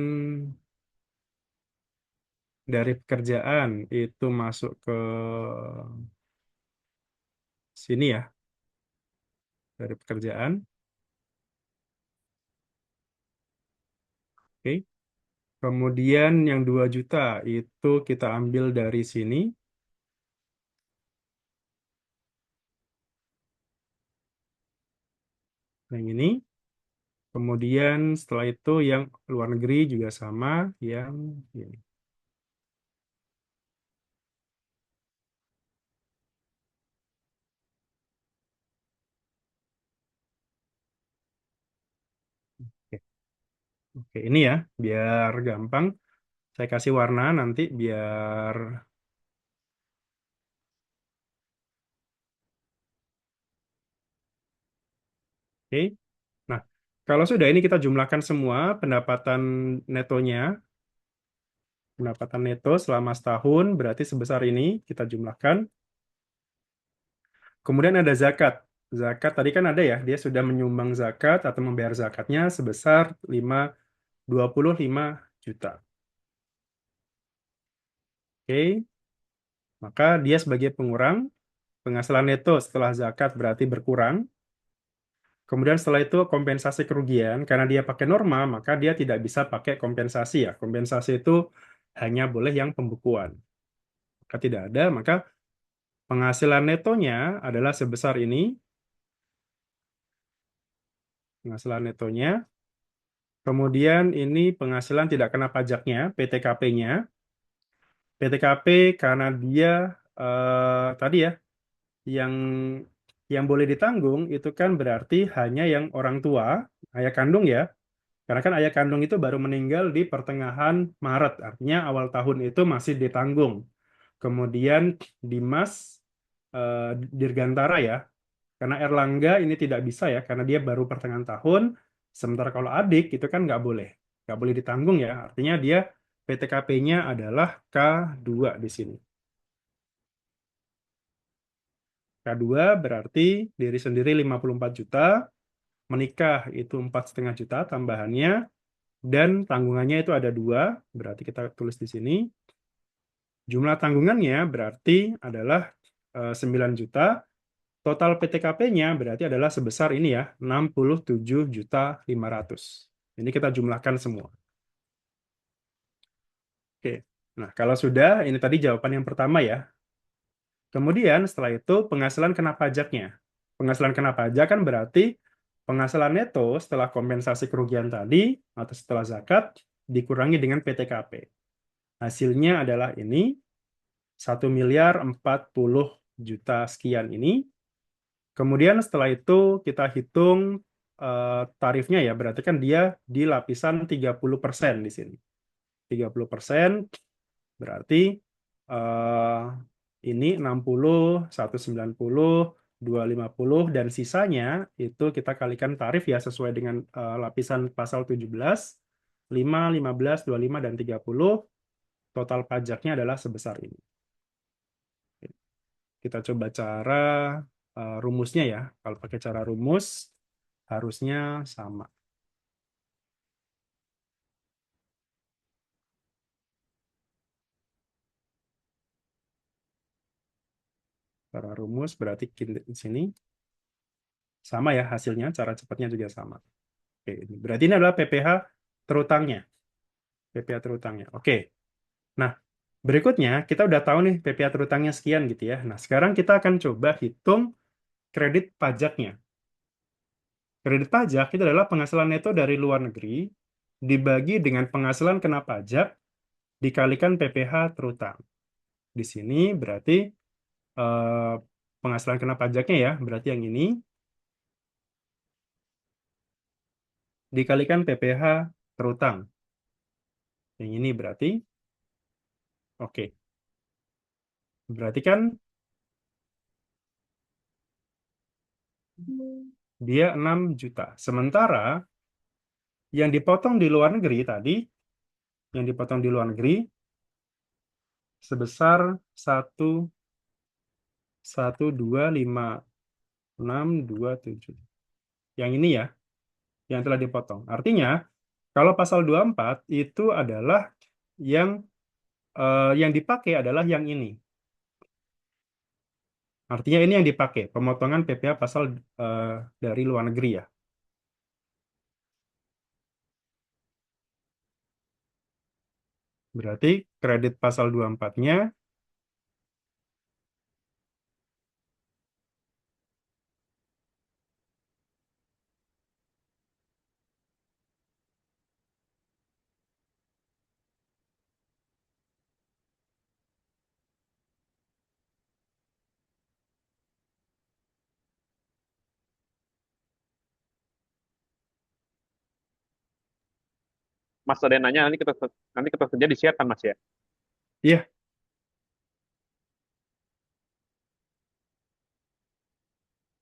dari pekerjaan itu masuk ke sini ya. Dari pekerjaan. Oke. Kemudian yang 2 juta itu kita ambil dari sini. Yang ini. Kemudian setelah itu yang luar negeri juga sama. Yang ini. Oke, oke, ini ya. Biar gampang. Saya kasih warna nanti biar... Oke. Nah, kalau sudah ini kita jumlahkan semua pendapatan netonya. Pendapatan neto selama setahun berarti sebesar ini kita jumlahkan. Kemudian ada zakat. Zakat tadi kan ada ya, dia sudah menyumbang zakat atau membayar zakatnya sebesar 25 juta. Oke, maka dia sebagai pengurang, penghasilan neto setelah zakat berarti berkurang. Kemudian setelah itu kompensasi kerugian, karena dia pakai norma, maka dia tidak bisa pakai kompensasi ya. Kompensasi itu hanya boleh yang pembukuan. Maka tidak ada, maka penghasilan netonya adalah sebesar ini, penghasilan netonya. Kemudian ini penghasilan tidak kena pajaknya, PTKP-nya. PTKP karena dia tadi ya, yang boleh ditanggung itu kan berarti hanya yang orang tua, ayah kandung ya. Karena kan ayah kandung itu baru meninggal di pertengahan Maret, artinya awal tahun itu masih ditanggung. Kemudian Dimas Dirgantara ya, karena Erlangga ini tidak bisa ya, karena dia baru pertengahan tahun. Sementara kalau adik itu kan nggak boleh ditanggung ya. Artinya dia PTKP-nya adalah K2 di sini. K2 berarti diri sendiri 54 juta, menikah itu 4,5 juta tambahannya, dan tanggungannya itu ada 2, berarti kita tulis di sini. Jumlah tanggungannya berarti adalah 9 juta. Total PTKP-nya berarti adalah sebesar ini ya, 67.500. Ini kita jumlahkan semua. Oke. Nah, kalau sudah, ini tadi jawaban yang pertama ya. Kemudian setelah itu penghasilan kena pajaknya. Penghasilan kena pajak kan berarti penghasilan neto setelah kompensasi kerugian tadi atau setelah zakat dikurangi dengan PTKP. Hasilnya adalah ini 1.040 juta sekian ini. Kemudian setelah itu kita hitung tarifnya ya, berarti kan dia di lapisan 30% di sini. 30% berarti eh, ini 60, 190, 250 dan sisanya itu kita kalikan tarif ya sesuai dengan lapisan pasal 17, 5, 15, 25 dan 30. Total pajaknya adalah sebesar ini. Kita coba cara rumusnya ya. Kalau pakai cara rumus harusnya sama. Cara rumus berarti di sini sama ya hasilnya, cara cepatnya juga sama. Oke, berarti ini adalah PPh terutangnya. PPh terutangnya. Oke. Nah, berikutnya kita udah tahu nih PPh terutangnya sekian gitu ya. Nah, sekarang kita akan coba hitung kredit pajaknya. Kredit pajak itu adalah penghasilan neto dari luar negeri dibagi dengan penghasilan kena pajak dikalikan PPh terutang. Di sini berarti eh, penghasilan kena pajaknya ya, berarti yang ini dikalikan PPh terutang. Yang ini berarti, oke. Berarti kan dia 6 juta. Sementara yang dipotong di luar negeri tadi, yang dipotong di luar negeri sebesar 1, 1, 2, 5, 6, 2, 7. Yang ini ya, yang telah dipotong. Artinya, kalau pasal 24 itu adalah yang yang dipakai adalah yang ini. Artinya ini yang dipakai, pemotongan PPh pasal eh, dari luar negeri ya. Berarti kredit pasal 24-nya Mas ada yang nanya nanti kita kerja di share kan Mas ya? iya,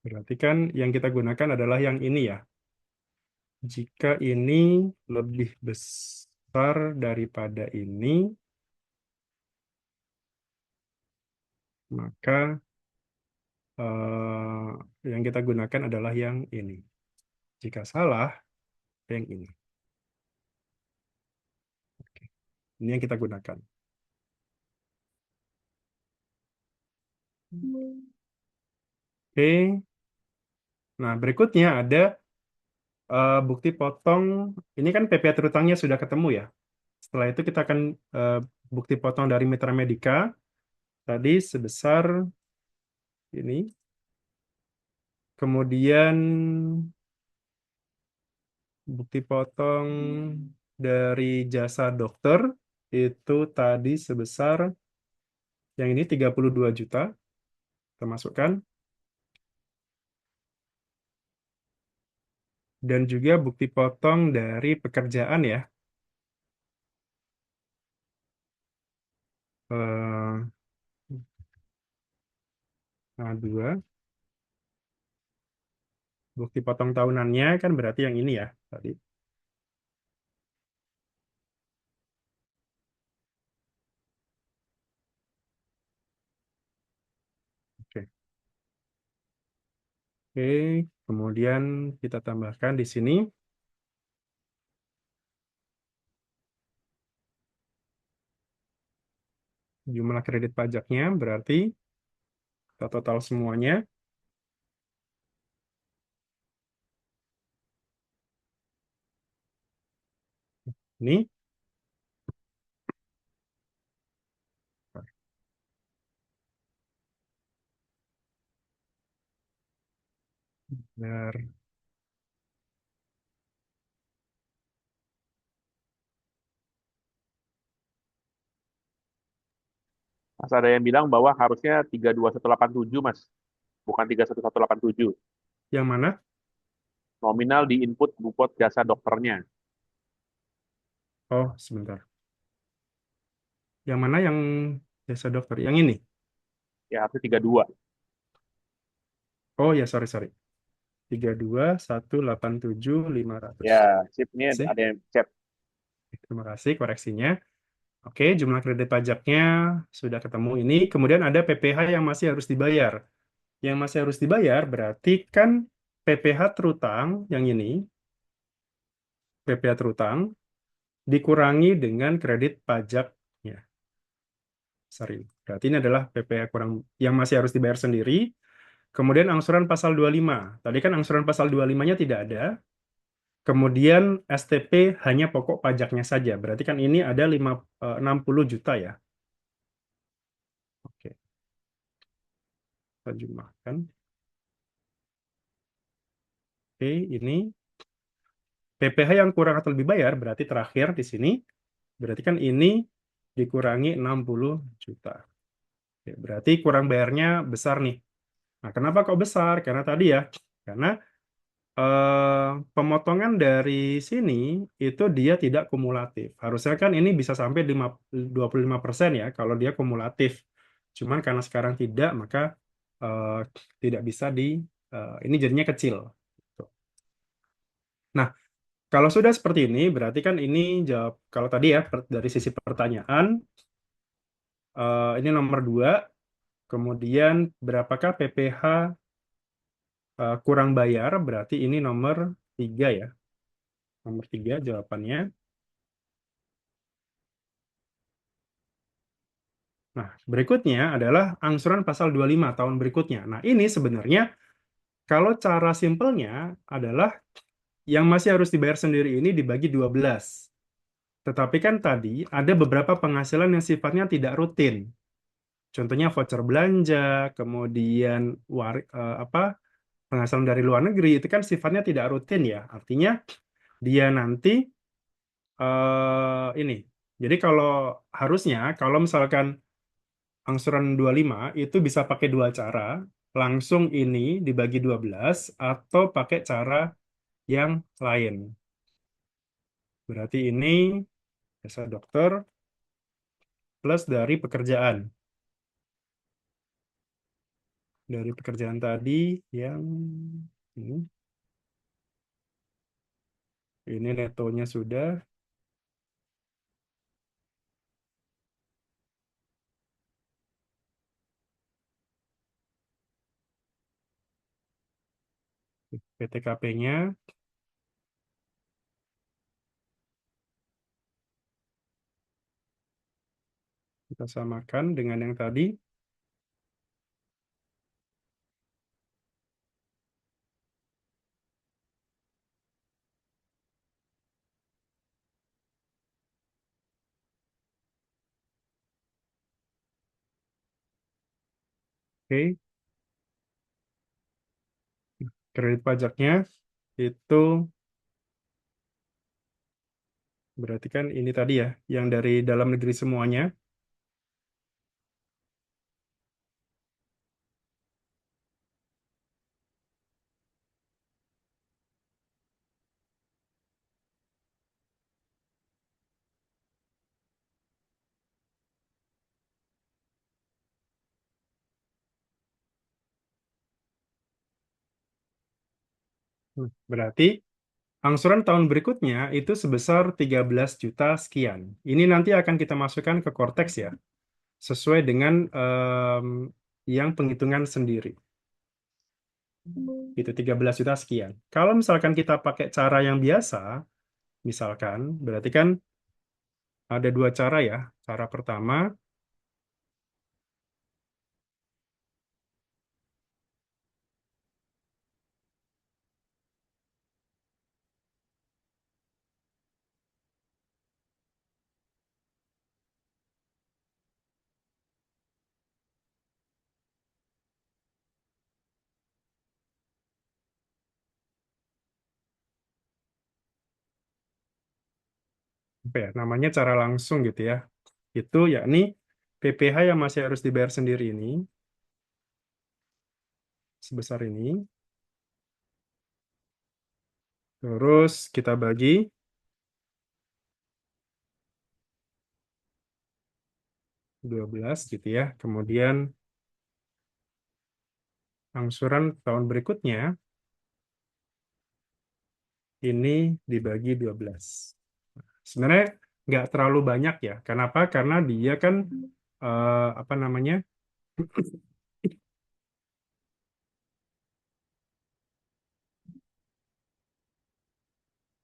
berarti kan yang kita gunakan adalah yang ini ya. Jika ini lebih besar daripada ini, maka yang kita gunakan adalah yang ini. Jika salah, yang ini. Oke. Ini yang kita gunakan. Oke. Nah, berikutnya ada bukti potong. Ini kan PPh terutangnya sudah ketemu ya. Setelah itu kita akan eh, bukti potong dari Mitra Medica tadi sebesar ini. Kemudian bukti potong dari jasa dokter itu tadi sebesar yang ini 32 juta kita masukkan. Dan juga bukti potong dari pekerjaan ya. Eh, A2. Bukti potong tahunannya kan berarti yang ini ya tadi. Oke. Oke, kemudian kita tambahkan di sini jumlah kredit pajaknya berarti kita total semuanya ini benar. Mas ada yang bilang bahwa harusnya 32187 Mas, bukan 31187. Yang mana? Nominal di input bupot jasa dokternya. Oh, sebentar. Yang mana yang jasa dokter? Yang ini. Ya harusnya 32. Oh ya, sorry, sorry. 32.187.500. Ya, sip. Ini Sih, ada yang chat. terima kasih koreksinya. Oke, jumlah kredit pajaknya sudah ketemu ini. Kemudian ada PPh yang masih harus dibayar. Yang masih harus dibayar berarti kan PPh terutang yang ini, PPh terutang dikurangi dengan kredit pajaknya. Sorry. Berarti ini adalah PPh kurang yang masih harus dibayar sendiri. Kemudian angsuran pasal 25. Tadi kan angsuran pasal 25-nya tidak ada. Kemudian STP hanya pokok pajaknya saja. Berarti kan ini ada 60 juta ya. Oke, kita jumlahkan. Oke, ini PPh yang kurang atau lebih bayar berarti terakhir di sini. Berarti kan ini dikurangi 60 juta. Oke, berarti kurang bayarnya besar nih. Nah, kenapa kok besar? Karena tadi ya, karena pemotongan dari sini itu dia tidak kumulatif. Harusnya kan ini bisa sampai 25% ya kalau dia kumulatif. Cuman karena sekarang tidak, maka eh, tidak bisa ini jadinya kecil. Tuh. Nah, kalau sudah seperti ini, berarti kan ini jawab, kalau tadi ya dari sisi pertanyaan, ini nomor 2, kemudian berapakah PPh kurang bayar, berarti ini nomor 3 ya. Nomor 3 jawabannya. Nah, berikutnya adalah angsuran pasal 25 tahun berikutnya. Nah, ini sebenarnya kalau cara simpelnya adalah yang masih harus dibayar sendiri ini dibagi 12. Tetapi kan tadi ada beberapa penghasilan yang sifatnya tidak rutin. Contohnya voucher belanja, kemudian apa penghasilan dari luar negeri itu kan sifatnya tidak rutin ya. Artinya dia nanti ini. Jadi kalau harusnya kalau misalkan angsuran 25 itu bisa pakai dua cara, langsung ini dibagi 12 atau pakai cara yang lain. Berarti ini jasa dokter plus dari pekerjaan. Dari pekerjaan tadi yang ini, ini netonya sudah, PTKP-nya kita samakan dengan yang tadi. Oke, kredit pajaknya itu berarti kan ini tadi ya, yang dari dalam negeri semuanya. Berarti angsuran tahun berikutnya itu sebesar 13 juta sekian. Ini nanti akan kita masukkan ke Cortex ya, sesuai dengan yang penghitungan sendiri. Itu 13 juta sekian. Kalau misalkan kita pakai cara yang biasa, misalkan, berarti kan ada dua cara ya. Cara pertama, apa ya, namanya cara langsung gitu ya. Itu yakni PPh yang masih harus dibayar sendiri ini, sebesar ini. Terus kita bagi 12 gitu ya. Kemudian Angsuran tahun berikutnya ini dibagi 12. Sebenarnya nggak terlalu banyak ya. Kenapa? Karena dia kan apa namanya?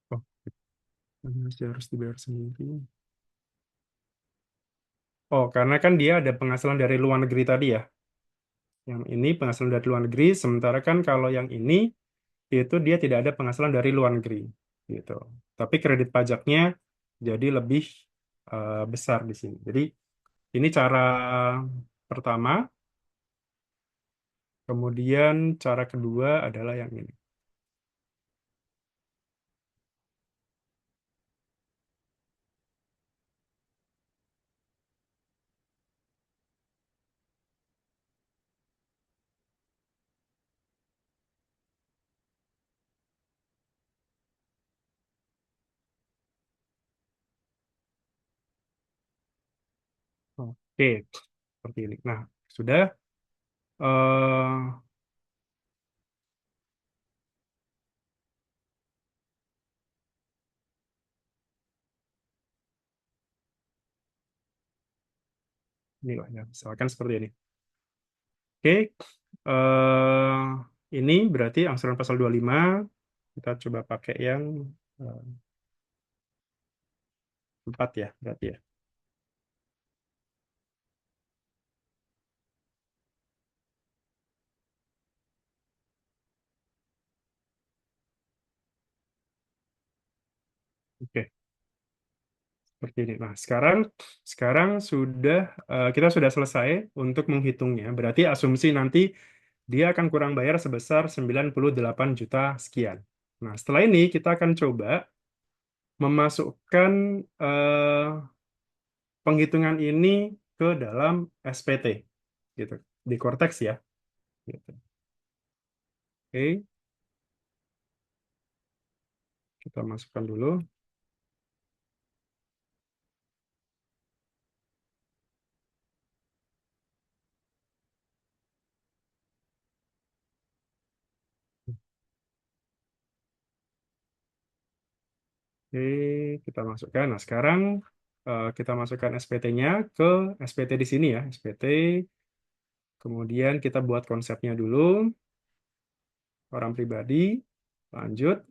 Oh, masih harus dibayar sendiri. Oh, karena kan dia ada penghasilan dari luar negeri tadi ya. Yang ini penghasilan dari luar negeri, sementara kan kalau yang ini itu dia tidak ada penghasilan dari luar negeri, gitu. Tapi kredit pajaknya jadi lebih besar di sini. Jadi ini cara pertama. Kemudian cara kedua adalah yang ini. Oke, seperti ini. Nah, sudah. Inilah ya, misalkan seperti ini. Oke, ini berarti angsuran pasal 25. Kita coba pakai yang eh, 4 ya, berarti ya. Oke, seperti ini. Nah, sekarang sekarang sudah kita sudah selesai untuk menghitungnya. Berarti asumsi nanti dia akan kurang bayar sebesar 98 juta sekian. Nah, setelah ini kita akan coba memasukkan eh, penghitungan ini ke dalam SPT, gitu, di Cortex ya. Gitu. Oke, kita masukkan dulu. Oke, kita masukkan. Nah, sekarang kita masukkan SPT-nya ke SPT di sini ya, SPT. Kemudian kita buat konsepnya dulu, orang pribadi. Lanjut,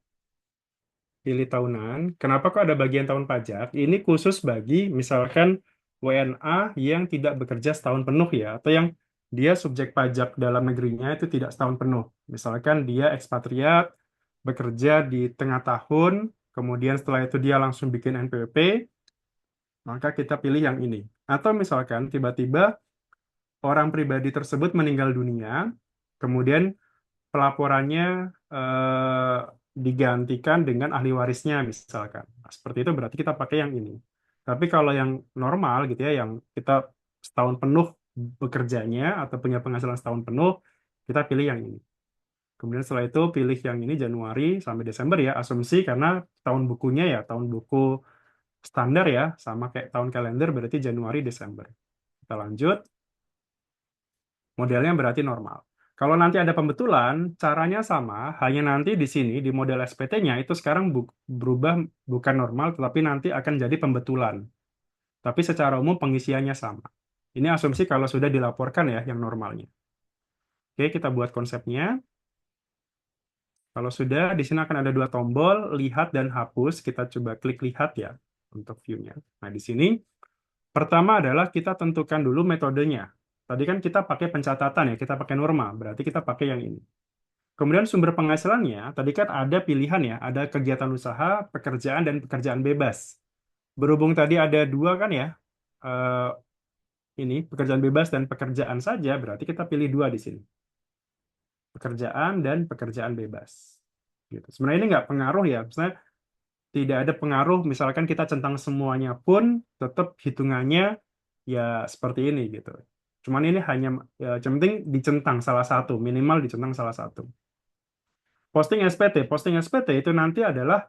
pilih tahunan. Kenapa kok ada bagian tahun pajak? Ini khusus bagi misalkan WNA yang tidak bekerja setahun penuh ya, atau yang dia subjek pajak dalam negerinya itu tidak setahun penuh. Misalkan dia ekspatriat, bekerja di tengah tahun, kemudian setelah itu dia langsung bikin NPWP, maka kita pilih yang ini. Atau misalkan tiba-tiba orang pribadi tersebut meninggal dunia, kemudian pelaporannya eh, digantikan dengan ahli warisnya misalkan. Nah, seperti itu berarti kita pakai yang ini. Tapi kalau yang normal gitu ya, yang kita setahun penuh bekerjanya atau punya penghasilan setahun penuh, kita pilih yang ini. Kemudian setelah itu pilih yang ini Januari sampai Desember ya, asumsi karena tahun bukunya ya, tahun buku standar ya, sama kayak tahun kalender berarti Januari Desember. Kita lanjut, modelnya berarti normal. Kalau nanti ada pembetulan, caranya sama, hanya nanti di sini di model SPT-nya itu sekarang berubah bukan normal, tetapi nanti akan jadi pembetulan. Tapi secara umum pengisiannya sama. Ini asumsi kalau sudah dilaporkan ya yang normalnya. Oke, kita buat konsepnya. Kalau sudah, di sini akan ada dua tombol, lihat dan hapus. Kita coba klik lihat ya untuk view-nya. Nah, di sini pertama adalah kita tentukan dulu metodenya. Tadi kan kita pakai pencatatan ya, kita pakai norma, berarti kita pakai yang ini. Kemudian sumber penghasilannya, tadi kan ada pilihan ya, ada kegiatan usaha, pekerjaan, dan pekerjaan bebas. Berhubung tadi ada dua kan ya, eh, ini pekerjaan bebas dan pekerjaan saja, berarti kita pilih dua di sini. Pekerjaan dan pekerjaan bebas. Gitu. Sebenarnya ini nggak pengaruh ya, misalnya tidak ada pengaruh, misalkan kita centang semuanya pun, tetap hitungannya ya seperti ini gitu. Cuman ini hanya, ya, yang penting dicentang salah satu, minimal dicentang salah satu. Posting SPT itu nanti adalah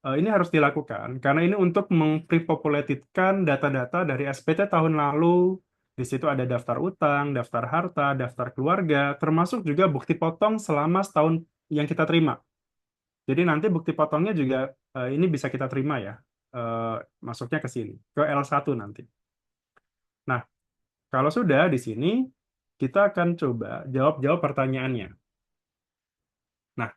ini harus dilakukan karena ini untuk memprepopulatedkan data-data dari SPT tahun lalu Di situ ada daftar utang, daftar harta, daftar keluarga, termasuk juga bukti potong selama setahun yang kita terima. Jadi nanti bukti potongnya juga ini bisa kita terima ya. Eh, Masuknya ke sini, ke L1 nanti. Nah, kalau sudah di sini, kita akan coba jawab-jawab pertanyaannya. Nah,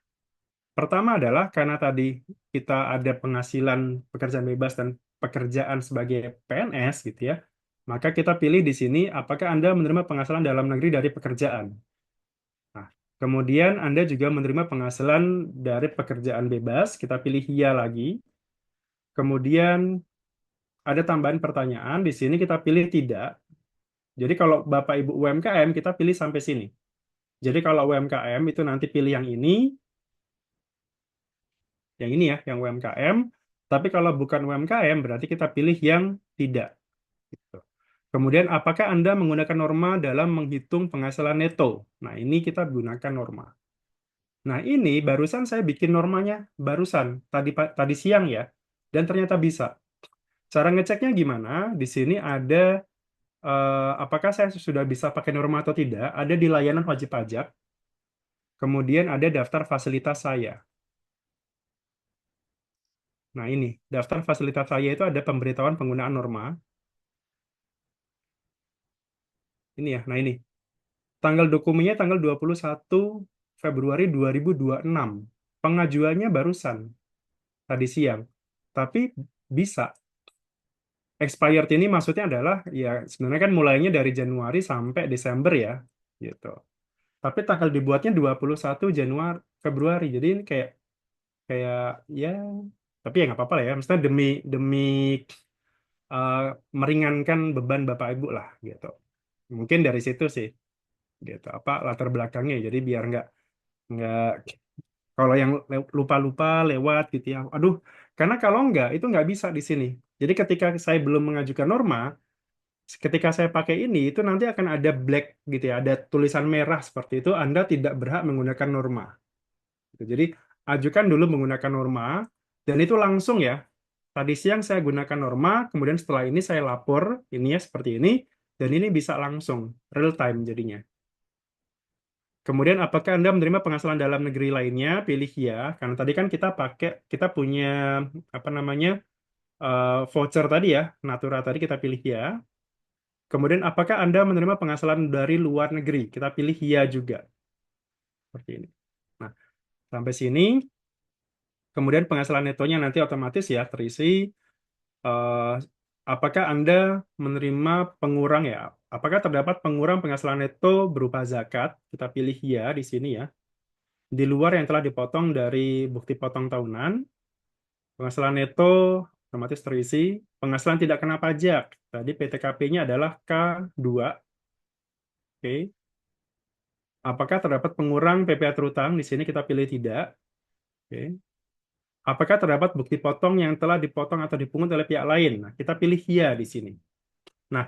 pertama adalah karena tadi kita ada penghasilan pekerjaan bebas dan pekerjaan sebagai PNS gitu ya, maka kita pilih di sini apakah Anda menerima penghasilan dalam negeri dari pekerjaan. Nah, kemudian Anda juga menerima penghasilan dari pekerjaan bebas, kita pilih iya lagi. Kemudian ada tambahan pertanyaan, di sini kita pilih tidak. Jadi kalau Bapak Ibu UMKM, kita pilih sampai sini. Jadi kalau UMKM itu nanti pilih yang ini ya, yang UMKM. Tapi kalau bukan UMKM, berarti kita pilih yang tidak. Gitu. Kemudian, apakah Anda menggunakan norma dalam menghitung penghasilan neto? Nah, ini kita gunakan norma. Nah, ini barusan saya bikin normanya, barusan, tadi siang ya, dan ternyata bisa. Cara ngeceknya gimana? Di sini ada, apakah saya sudah bisa pakai norma atau tidak, ada di layanan wajib pajak, kemudian ada daftar fasilitas saya. Nah, ini, daftar fasilitas saya itu ada pemberitahuan penggunaan norma. Ini ya, nah ini. Tanggal dokumennya tanggal 21 Februari 2026. Pengajuannya barusan, tadi siang. Tapi bisa. Expired ini maksudnya adalah, ya sebenarnya kan mulainya dari Januari sampai Desember ya. Gitu. Tapi tanggal dibuatnya 21 Januari, Februari. Jadi ini kayak, kayak ya, tapi ya nggak apa-apa lah ya. Maksudnya demi demi eh, meringankan beban Bapak Ibu lah gitu. Mungkin dari situ sih gitu apa latar belakangnya jadi biar nggak kalau yang lupa-lupa lewat gitu ya aduh karena kalau nggak itu nggak bisa di sini jadi ketika saya belum mengajukan norma ketika saya pakai ini itu nanti akan ada black gitu ya ada tulisan merah seperti itu Anda tidak berhak menggunakan norma. Gitu. Jadi ajukan dulu menggunakan norma dan itu langsung ya tadi siang saya gunakan norma kemudian setelah ini saya lapor ini ya seperti ini dan ini bisa langsung real time jadinya. Kemudian, apakah Anda menerima penghasilan dalam negeri lainnya? Pilih ya, karena tadi kan kita punya apa namanya voucher tadi ya, Natura tadi kita pilih ya. Kemudian, apakah Anda menerima penghasilan dari luar negeri? Kita pilih ya juga, seperti ini. Nah, sampai sini, kemudian penghasilan netonya nanti otomatis ya terisi. Eh, apakah Anda menerima pengurang ya? Apakah terdapat pengurang penghasilan neto berupa zakat? Kita pilih ya di sini ya. Di luar yang telah dipotong dari bukti potong tahunan, penghasilan neto otomatis terisi, penghasilan tidak kena pajak. Tadi PTKP-nya adalah K2, oke. Apakah terdapat pengurang PPh terutang? Di sini kita pilih tidak, oke. Apakah terdapat bukti potong yang telah dipotong atau dipungut oleh pihak lain? Nah, kita pilih ya di sini. Nah,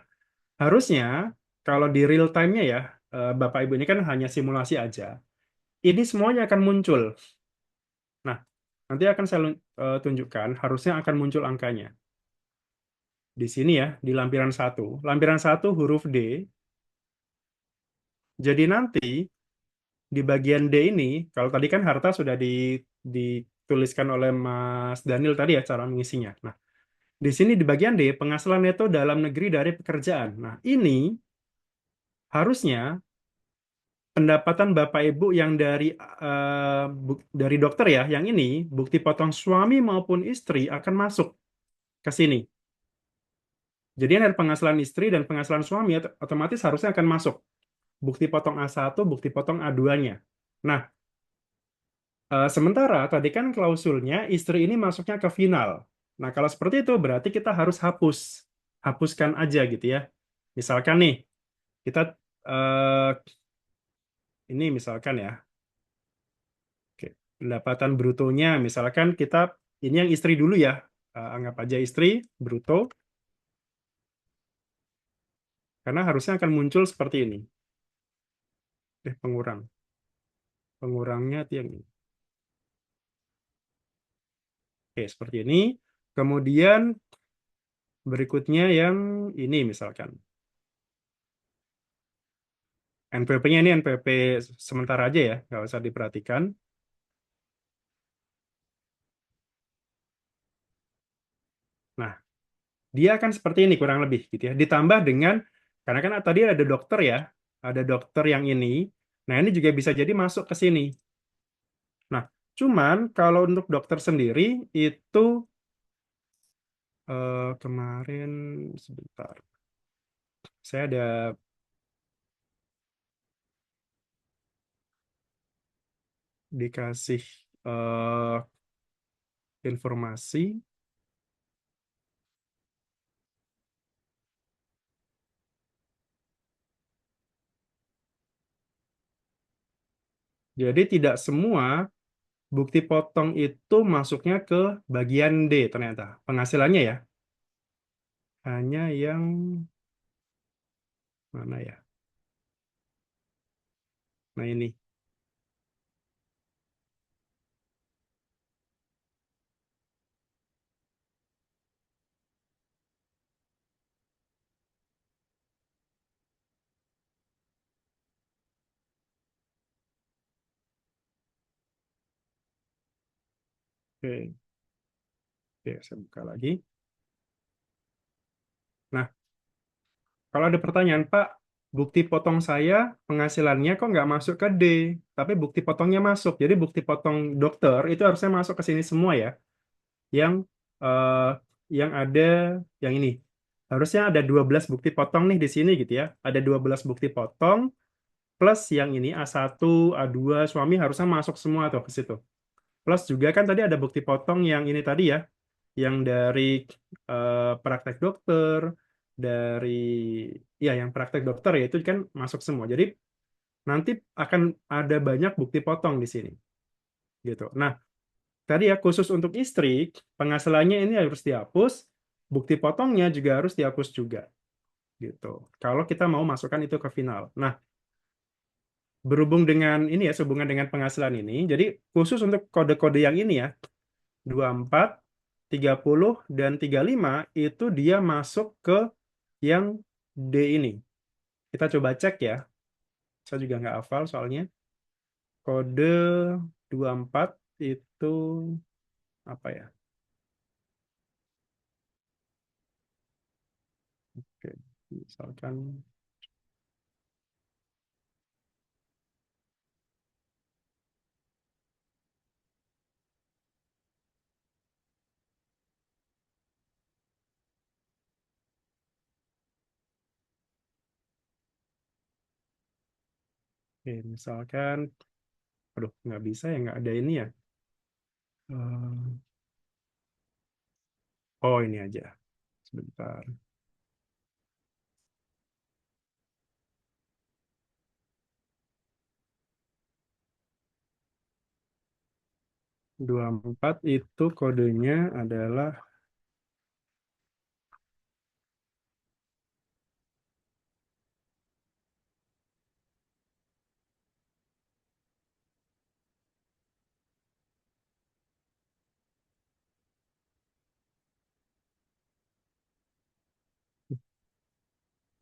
harusnya kalau di real time-nya ya, Bapak Ibu ini kan hanya simulasi aja. Ini semuanya akan muncul. Nah, nanti akan saya tunjukkan, harusnya akan muncul angkanya. Di sini ya, di lampiran satu. Lampiran satu huruf D. Jadi nanti di bagian D ini, kalau tadi kan harta sudah dituliskan oleh Mas Daniel tadi ya cara mengisinya. Nah, di sini di bagian D, penghasilan neto dalam negeri dari pekerjaan. Nah, ini harusnya pendapatan Bapak Ibu yang dari dokter ya, yang ini bukti potong suami maupun istri akan masuk ke sini. Jadi ada penghasilan istri dan penghasilan suami otomatis harusnya akan masuk. Bukti potong A1, bukti potong A2-nya. Nah, sementara tadi kan klausulnya istri ini masuknya ke final. Nah, kalau seperti itu berarti kita harus hapuskan aja gitu ya. Misalkan nih, kita eh, ini misalkan ya, oke, pendapatan brutonya misalkan kita ini yang istri dulu ya. Anggap aja istri bruto karena harusnya akan muncul seperti ini. Pengurang. Pengurangnya itu yang ini. Oke, seperti ini. Kemudian berikutnya yang ini misalkan. NPP-nya ini NPP sementara aja ya, nggak usah diperhatikan. Nah, dia akan seperti ini kurang lebih gitu ya. Ditambah dengan, karena kan tadi ada dokter ya, ada dokter yang ini. Nah, ini juga bisa jadi masuk ke sini. Nah, cuman kalau untuk dokter sendiri itu kemarin sebentar, saya ada dikasih informasi. Jadi tidak semua bukti potong itu masuknya ke bagian D ternyata. Penghasilannya ya, hanya yang mana ya? Nah ini. Oke, oke, saya buka lagi. Nah, kalau ada pertanyaan, Pak, bukti potong saya penghasilannya kok nggak masuk ke D, tapi bukti potongnya masuk. Jadi bukti potong dokter itu harusnya masuk ke sini semua ya. Yang eh, yang ada yang ini. Harusnya ada 12 bukti potong nih di sini gitu ya. Ada 12 bukti potong plus yang ini A1, A2 suami harusnya masuk semua tuh ke situ. Plus juga kan tadi ada bukti potong yang ini tadi ya, yang dari praktek dokter, dari ya yang praktek dokter ya itu kan masuk semua. Jadi nanti akan ada banyak bukti potong di sini gitu. Nah, tadi ya khusus untuk istri, penghasilannya ini harus dihapus, bukti potongnya juga harus dihapus juga gitu. Kalau kita mau masukkan itu ke final. Nah, berhubung dengan ini ya, sehubungan dengan penghasilan ini, jadi khusus untuk kode-kode yang ini ya, 24, 30, dan 35 itu dia masuk ke yang D ini. Kita coba cek ya. Saya juga nggak hafal soalnya. Kode 24 itu apa ya? Oke, misalkan misalkan aduh nggak bisa ya nggak ada ini ya. Eh, oh ini aja. Sebentar. 24 itu kodenya adalah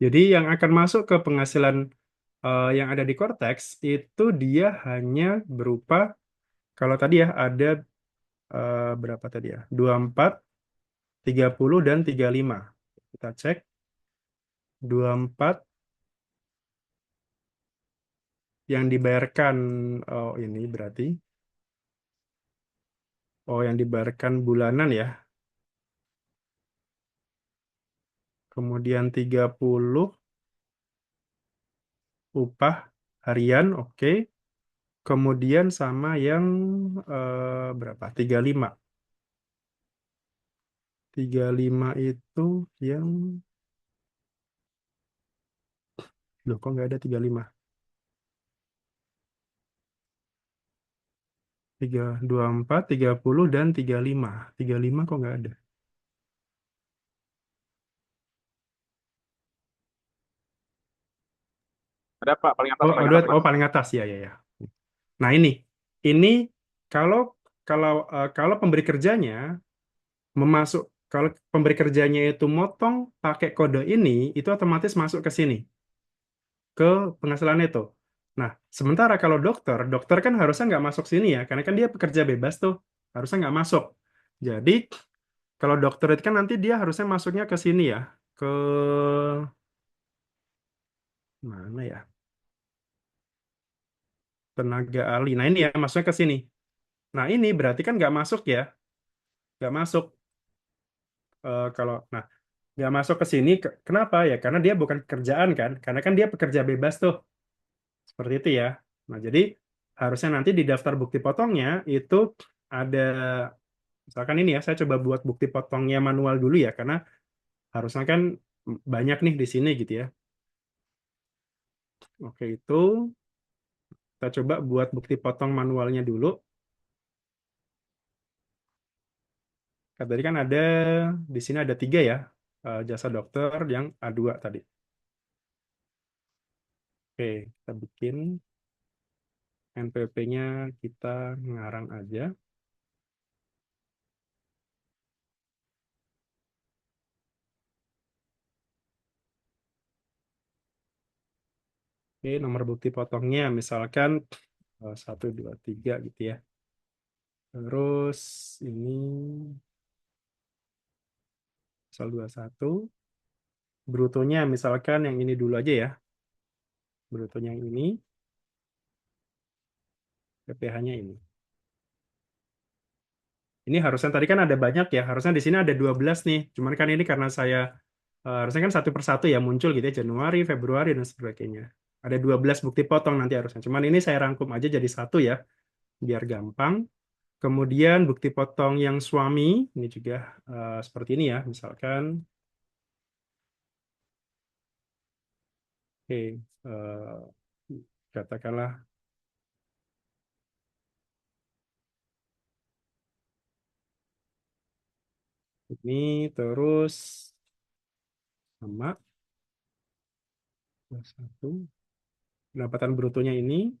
jadi yang akan masuk ke penghasilan yang ada di Cortex itu dia hanya berupa kalau tadi ya ada berapa tadi ya? 24, 30 dan 35. Kita cek 24 yang dibayarkan oh ini berarti oh yang dibayarkan bulanan ya. Kemudian 30 upah harian, oke. Kemudian sama yang berapa? 35. 35 itu yang loh kok nggak ada 35. 24, 30 dan 35. 35 kok nggak ada? Ada Pak, Oh, paling ada atas oh Mas. paling atas ya ya ya. Nah, ini kalau kalau kalau pemberi kerjanya memasuk kalau pemberi kerjanya itu motong pakai kode ini, itu otomatis masuk ke sini. ke penghasilan itu. Nah, sementara kalau dokter, dokter kan harusnya nggak masuk sini ya, karena kan dia pekerja bebas tuh, harusnya nggak masuk. Jadi, kalau dokter itu kan nanti dia harusnya masuknya ke sini ya, ke mana ya, tenaga ahli. Nah, ini ya, masuknya ke sini. Nah, ini berarti kan nggak masuk ya, nggak masuk. Kalau, nah, nggak masuk ke sini, kenapa ya? Karena dia bukan pekerjaan kan, karena kan dia pekerja bebas tuh. Seperti itu ya. Nah, jadi harusnya nanti di daftar bukti potongnya itu ada, misalkan ini ya, saya coba buat bukti potongnya manual dulu ya, karena harusnya kan banyak nih di sini gitu ya. Oke, itu kita coba buat bukti potong manualnya dulu. Tadi kan ada, di sini ada tiga ya, jasa dokter yang A2 tadi. Oke, kita bikin NPWP-nya, kita ngarang aja. Oke, nomor bukti potongnya misalkan 1, 2, 3 gitu ya. Terus ini pasal 21. Brutonya misalkan yang ini dulu aja ya. Brutonya yang ini, PPh-nya ini. Ini harusnya tadi kan ada banyak ya. Harusnya di sini ada 12 nih. Cuman kan ini karena saya harusnya kan satu persatu ya muncul gitu ya. Januari, Februari, dan sebagainya. Ada 12 bukti potong nanti harusnya. Cuman ini saya rangkum aja jadi satu ya. Biar gampang. Kemudian bukti potong yang suami. Ini juga seperti ini ya. Misalkan, oke, katakanlah ini terus sama satu pendapatan brutonya ini.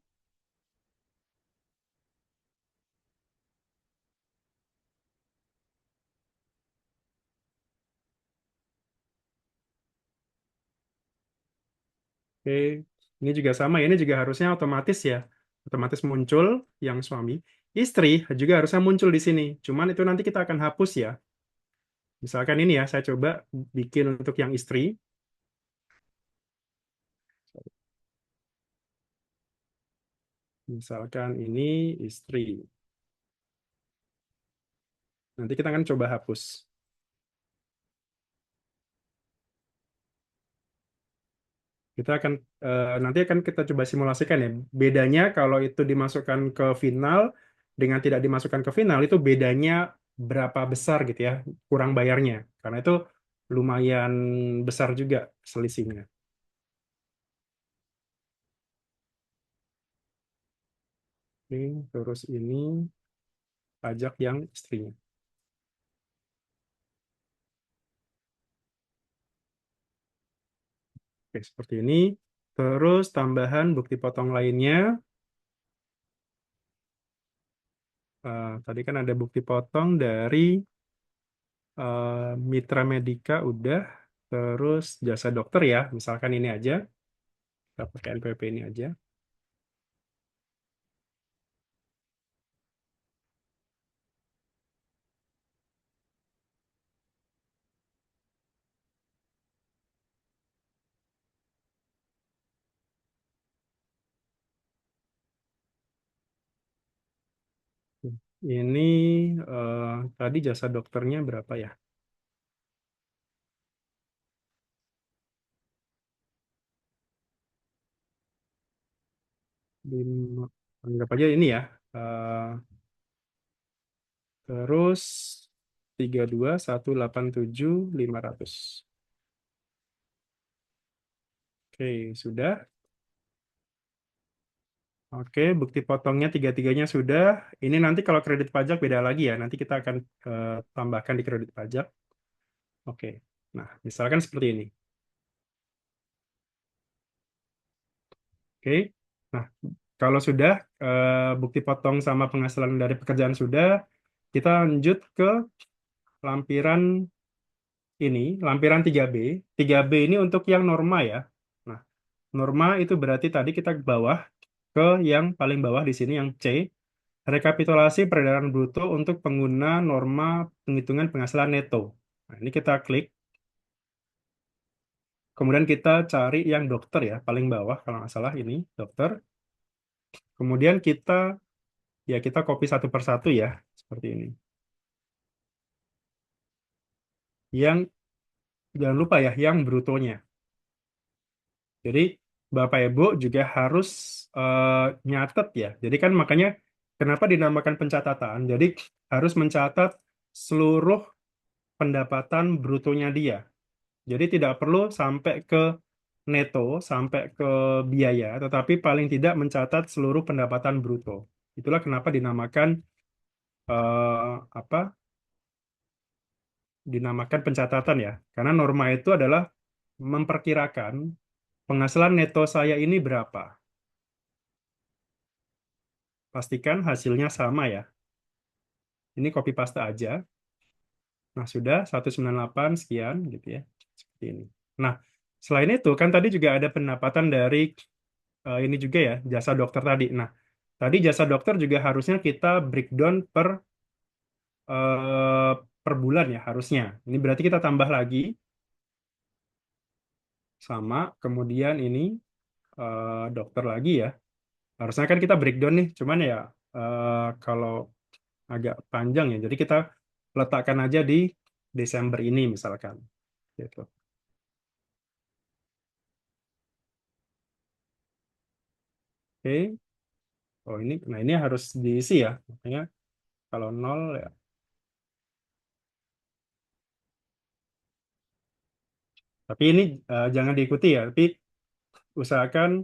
Oke, ini juga sama ya. Ini juga harusnya otomatis ya, otomatis muncul yang suami. Istri juga harusnya muncul di sini. Cuman itu nanti kita akan hapus ya. Misalkan ini ya, saya coba bikin untuk yang istri. Misalkan ini istri. Nanti kita akan coba hapus. Kita akan nanti akan kita coba simulasikan ya. Bedanya kalau itu dimasukkan ke final dengan tidak dimasukkan ke final itu bedanya berapa besar gitu ya, kurang bayarnya. Karena itu lumayan besar juga selisihnya. Ini terus ini pajak yang istrinya. Oke, seperti ini. Terus tambahan bukti potong lainnya. Tadi kan ada bukti potong dari Mitra Medika udah. Terus jasa dokter ya, misalkan ini aja. Kita pakai NPWP ini aja. Ini eh, tadi jasa dokternya berapa ya? Anggap aja ini ya. Eh, terus 32.187.500. Oke, sudah. Oke, bukti potongnya tiga-tiganya sudah. Ini nanti kalau kredit pajak beda lagi ya. Nanti kita akan tambahkan di kredit pajak. Oke. Nah, misalkan seperti ini. Oke. Nah, kalau sudah bukti potong sama penghasilan dari pekerjaan sudah, kita lanjut ke lampiran ini, lampiran 3B. 3B ini untuk yang norma ya. Nah, Norma itu berarti tadi kita ke bawah ke yang paling bawah di sini yang C. Rekapitulasi peredaran bruto untuk pengguna norma penghitungan penghasilan neto. Nah, ini kita klik. Kemudian kita cari yang dokter ya, paling bawah kalau nggak salah ini dokter. Kemudian kita copy satu persatu ya, seperti ini. Yang jangan lupa ya, yang brutonya. Jadi Bapak Ibu juga harus eh, nyatet ya. Jadi kan makanya kenapa dinamakan pencatatan. Jadi harus mencatat seluruh pendapatan brutonya dia. Jadi tidak perlu sampai ke neto, sampai ke biaya, tetapi paling tidak mencatat seluruh pendapatan bruto. Itulah kenapa apa? Dinamakan pencatatan ya. Karena norma itu adalah memperkirakan penghasilan neto saya ini berapa. Pastikan hasilnya sama ya. Ini copy paste aja. Nah, sudah 198 sekian gitu ya. Seperti ini. Nah, selain itu kan tadi juga ada pendapatan dari ini juga ya, jasa dokter tadi. Nah, tadi jasa dokter juga harusnya kita breakdown eh, per bulan ya harusnya. Ini berarti kita tambah lagi sama kemudian ini dokter lagi ya. Harusnya kan kita breakdown nih, cuman ya kalau agak panjang ya. Jadi kita letakkan aja di Desember ini misalkan. Gitu. Oke. Oh ini, nah ini harus diisi ya. Makanya kalau nol ya. Tapi ini jangan diikuti ya. Tapi usahakan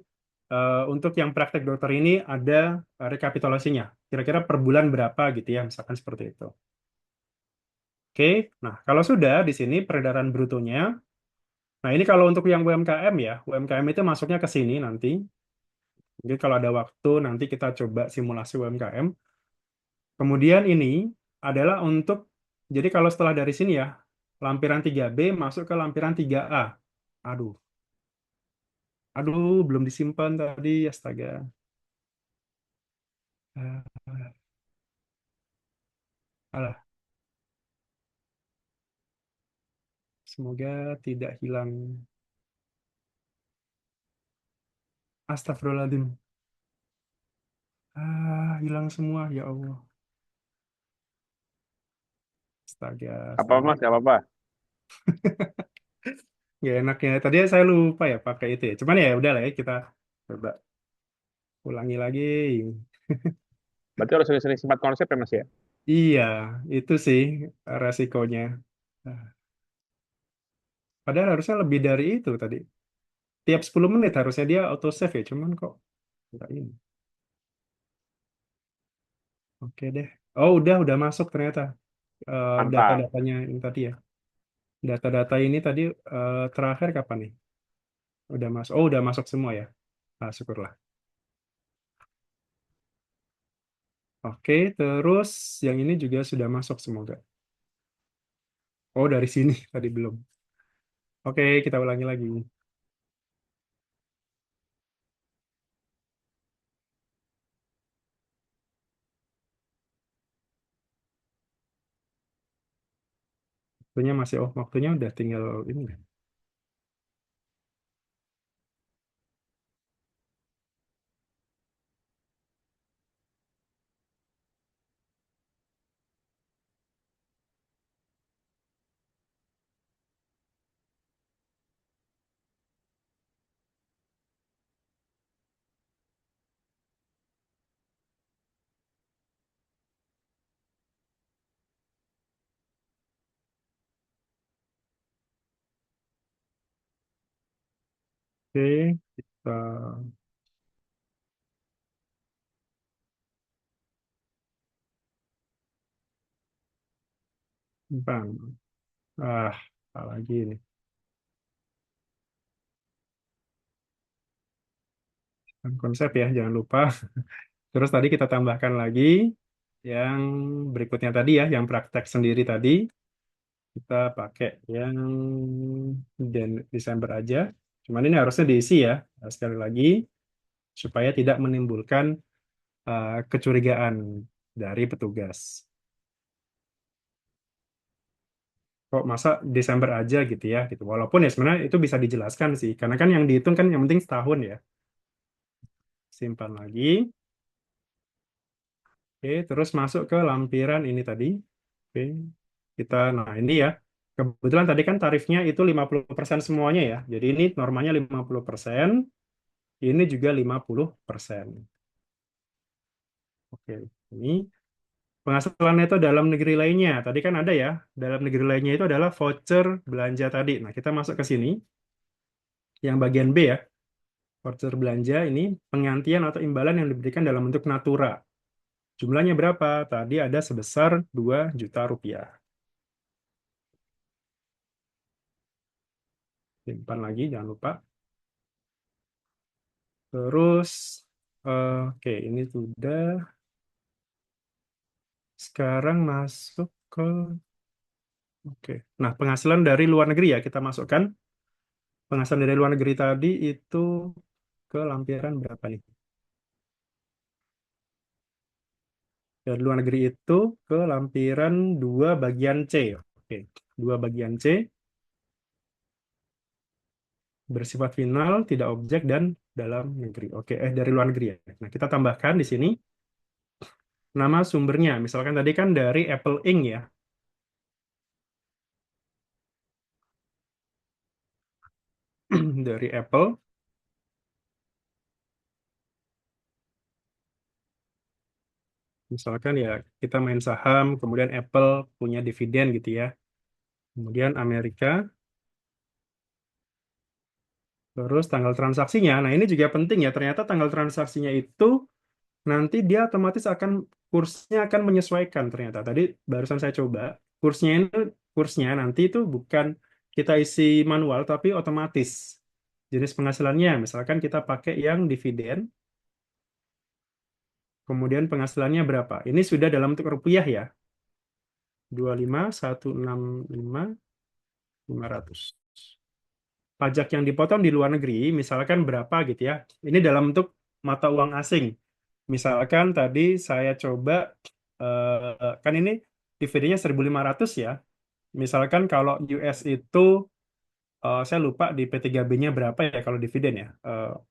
untuk yang praktek dokter ini ada rekapitulasinya. Kira-kira per bulan berapa gitu ya, misalkan seperti itu. Oke, nah kalau sudah di sini peredaran brutonya. Nah ini kalau untuk yang UMKM ya, UMKM itu masuknya ke sini nanti. Mungkin kalau ada waktu nanti kita coba simulasi UMKM. Kemudian ini adalah untuk, jadi kalau setelah dari sini ya, lampiran 3B masuk ke lampiran 3A. Aduh, belum disimpan tadi, astaga. Ah, alah, semoga tidak hilang. Astagfirullahaladzim. Hilang semua, ya Allah. Astaga, Apa astaga. Mas? Gak apa-apa. Gak enaknya. Tadi saya lupa ya pakai itu ya. Cuman ya udah lah ya, kita coba ulangi lagi. Berarti harus sering-sering simpat konsep ya Mas ya? Iya, itu sih resikonya. Nah, padahal harusnya lebih dari itu tadi. Tiap 10 menit harusnya dia auto save ya, cuman kok nggak ini. Oke deh. Oh, udah masuk ternyata Mantap. data-datanya ini tadi ya. Data-data ini tadi terakhir kapan nih? Udah masuk. Oh, udah masuk semua ya. Syukurlah. Oke, terus yang ini juga sudah masuk semoga. Oh, dari sini tadi belum. Oke, kita ulangi lagi. Waktunya masih, waktunya udah tinggal ini. Oke, kita bang. Ah, apa lagi nih. Konsep ya, jangan lupa. Terus tadi kita tambahkan lagi yang berikutnya tadi ya, yang praktek sendiri tadi. Kita pakai yang Desember aja. Cuman ini harusnya diisi ya, sekali lagi, supaya tidak menimbulkan kecurigaan dari petugas. Kok masa Desember aja gitu ya, gitu. Walaupun ya sebenarnya itu bisa dijelaskan sih, karena kan yang dihitung kan yang penting setahun ya. Simpan lagi. Oke, terus masuk ke lampiran ini tadi. Oke, nah ini ya. Kebetulan tadi kan tarifnya itu 50% semuanya ya. Jadi ini normanya 50%, ini juga 50%. Oke, ini penghasilan neto dalam negeri lainnya. Tadi kan ada ya, dalam negeri lainnya itu adalah voucher belanja tadi. Nah, kita masuk ke sini, yang bagian B ya. Voucher belanja ini penggantian atau imbalan yang diberikan dalam bentuk natura. Jumlahnya berapa? Tadi ada sebesar 2 juta rupiah. Simpan lagi, jangan lupa. Terus, oke, ini sudah. Sekarang masuk ke, oke. Nah, penghasilan dari luar negeri ya, kita masukkan. Penghasilan dari luar negeri tadi itu ke lampiran berapa nih? Dari luar negeri itu ke lampiran 2 bagian C. Oke, 2 bagian C bersifat final, tidak objek, dan dalam negeri. Oke, dari luar negeri ya. Nah, kita tambahkan di sini nama sumbernya. Misalkan tadi kan dari Apple Inc. ya. Dari Apple. Misalkan ya kita main saham, kemudian Apple punya dividen gitu ya. Kemudian Amerika, terus tanggal transaksinya. Nah, ini juga penting ya. Ternyata tanggal transaksinya itu nanti dia otomatis akan kursnya akan menyesuaikan ternyata. Tadi barusan saya coba, kursnya ini kursnya nanti itu bukan kita isi manual tapi otomatis. Jenis penghasilannya misalkan kita pakai yang dividen, kemudian penghasilannya berapa? Ini sudah dalam bentuk rupiah ya. 25.165.500. Pajak yang dipotong di luar negeri misalkan berapa gitu ya. Ini dalam bentuk mata uang asing. Misalkan tadi saya coba kan ini dividennya 1.500 ya. Misalkan kalau US itu saya lupa di P3B-nya berapa ya kalau dividen ya.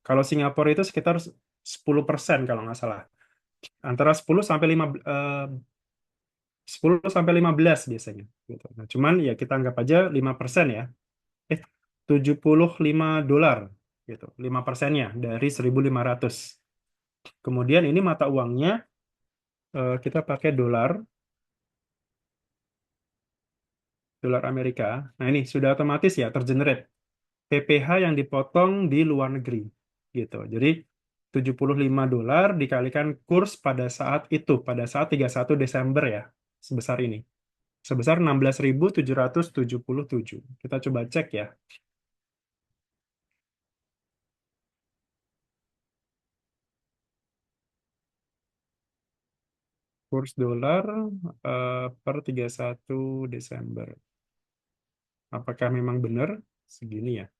Kalau Singapura itu sekitar 10% kalau nggak salah. Antara 10 sampai 15 biasanya gitu. Nah, cuman ya kita anggap aja 5% ya. 75 dolar gitu. 5%-nya dari 1.500. Kemudian ini mata uangnya kita pakai dolar, dolar Amerika. Nah, ini sudah otomatis ya tergenerate PPh yang dipotong di luar negeri gitu. Jadi 75 dolar dikalikan kurs pada saat itu, pada saat 31 Desember ya, sebesar ini. Sebesar 16.777. Kita coba cek ya. Kurs dolar per 31 Desember. Apakah memang benar segini ya?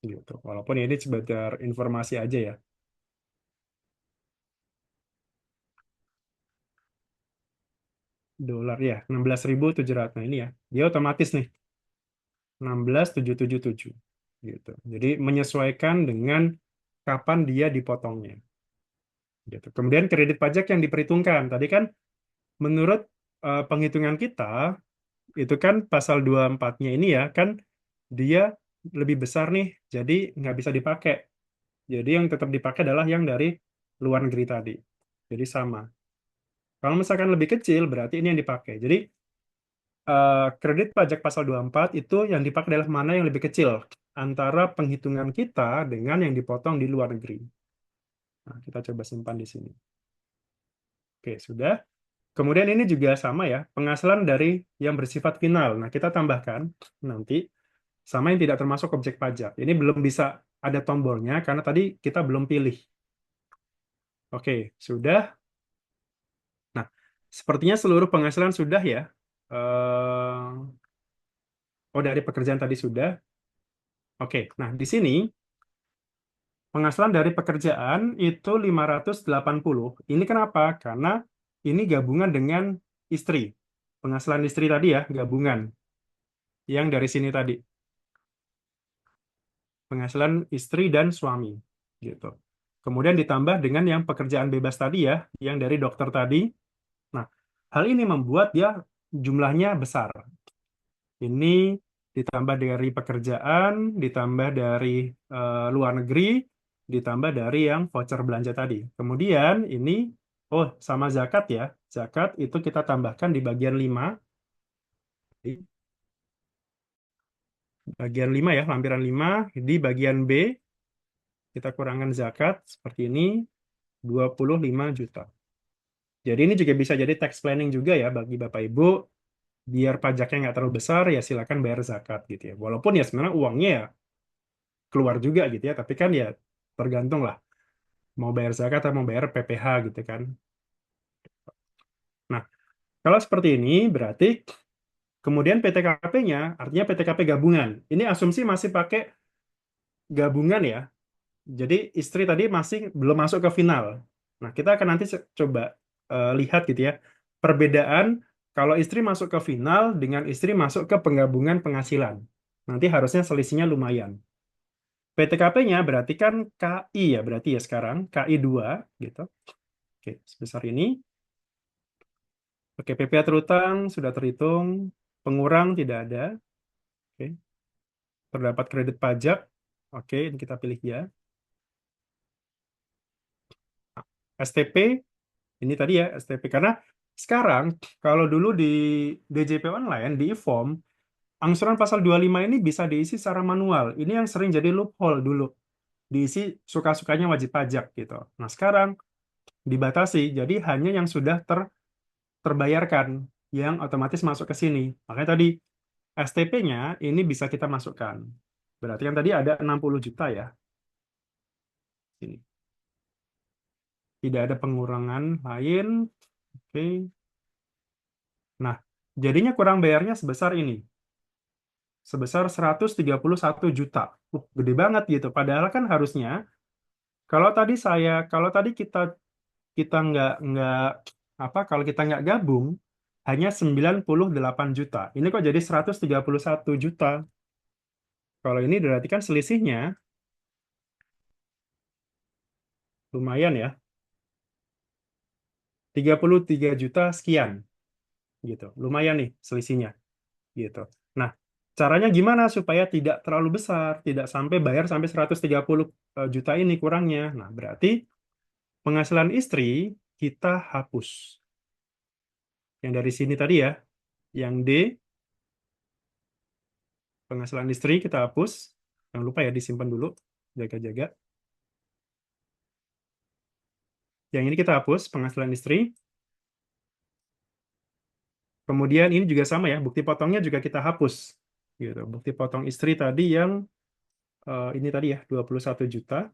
Gitu. Walaupun ini sebagai informasi aja ya. Dolar ya, 16.700. Nah, ini ya. Dia otomatis nih, 16.777 gitu. Jadi menyesuaikan dengan kapan dia dipotongnya. Gitu. Kemudian kredit pajak yang diperhitungkan. Tadi kan menurut penghitungan kita itu kan pasal 24-nya ini ya kan dia lebih besar nih, jadi nggak bisa dipakai. Jadi yang tetap dipakai adalah yang dari luar negeri tadi. Jadi sama. Kalau misalkan lebih kecil, berarti ini yang dipakai. Jadi kredit pajak pasal 24 itu yang dipakai adalah mana yang lebih kecil antara penghitungan kita dengan yang dipotong di luar negeri. Nah, kita coba simpan di sini. Oke, sudah. Kemudian ini juga sama ya, penghasilan dari yang bersifat final. Nah, kita tambahkan nanti sama yang tidak termasuk objek pajak. Ini belum bisa ada tombolnya karena tadi kita belum pilih. Oke, sudah. Nah, sepertinya seluruh penghasilan sudah ya. Oh, dari pekerjaan tadi sudah. Oke, nah di sini penghasilan dari pekerjaan itu 580. Ini kenapa? Karena ini gabungan dengan istri. Penghasilan istri tadi ya, gabungan. Yang dari sini tadi, penghasilan istri dan suami. Gitu. Kemudian ditambah dengan yang pekerjaan bebas tadi ya, yang dari dokter tadi. Nah, hal ini membuat dia jumlahnya besar. Ini ditambah dari pekerjaan, ditambah dari luar negeri, ditambah dari yang voucher belanja tadi. Kemudian ini, oh sama zakat ya. Zakat itu kita tambahkan di bagian 5. Di bagian 5 ya, lampiran 5. Di bagian B, kita kurangkan zakat seperti ini, 25 juta. Jadi ini juga bisa jadi tax planning juga ya bagi Bapak Ibu, biar pajaknya nggak terlalu besar, ya silakan bayar zakat gitu ya. Walaupun ya sebenarnya uangnya ya keluar juga gitu ya, tapi kan ya tergantung lah mau bayar zakat atau mau bayar PPh gitu kan. Nah, kalau seperti ini berarti kemudian PTKP-nya artinya PTKP gabungan. Ini asumsi masih pakai gabungan ya. Jadi istri tadi masih belum masuk ke final. Nah, kita akan nanti coba lihat gitu ya perbedaan kalau istri masuk ke final dengan istri masuk ke penggabungan penghasilan. Nanti harusnya selisihnya lumayan. PTKP-nya berarti kan KI ya, berarti ya sekarang KI 2 gitu. Oke, sebesar ini. Oke, PPh terutang sudah terhitung, pengurang tidak ada. Oke, terdapat kredit pajak. Oke, ini kita pilih ya. STP, ini tadi ya STP. Karena sekarang, kalau dulu di DJP online, di e-form, angsuran pasal 25 ini bisa diisi secara manual. Ini yang sering jadi loophole dulu. Diisi suka-sukanya wajib pajak gitu. Nah, sekarang dibatasi, jadi hanya yang sudah terbayarkan, yang otomatis masuk ke sini. Makanya tadi STP-nya ini bisa kita masukkan. Berarti kan tadi ada 60 juta ya. Ini. Tidak ada pengurangan lain. Oke. Nah, jadinya kurang bayarnya sebesar ini. Sebesar 131 juta. Gede banget gitu. Padahal kan harusnya kalau tadi kita kita nggak apa kalau kita nggak gabung hanya 98 juta. Ini kok jadi 131 juta. Kalau ini berarti kan selisihnya lumayan ya. 33 juta sekian gitu. Lumayan nih selisihnya gitu. Nah, caranya gimana supaya tidak terlalu besar, tidak sampai bayar sampai 130 juta ini kurangnya. Nah, berarti penghasilan istri kita hapus. Yang dari sini tadi ya, yang D, penghasilan istri kita hapus. Jangan lupa ya disimpan dulu, jaga-jaga. Yang ini kita hapus, penghasilan istri. Kemudian ini juga sama ya, bukti potongnya juga kita hapus. Gitu. Bukti potong istri tadi yang ini tadi ya, 21 juta.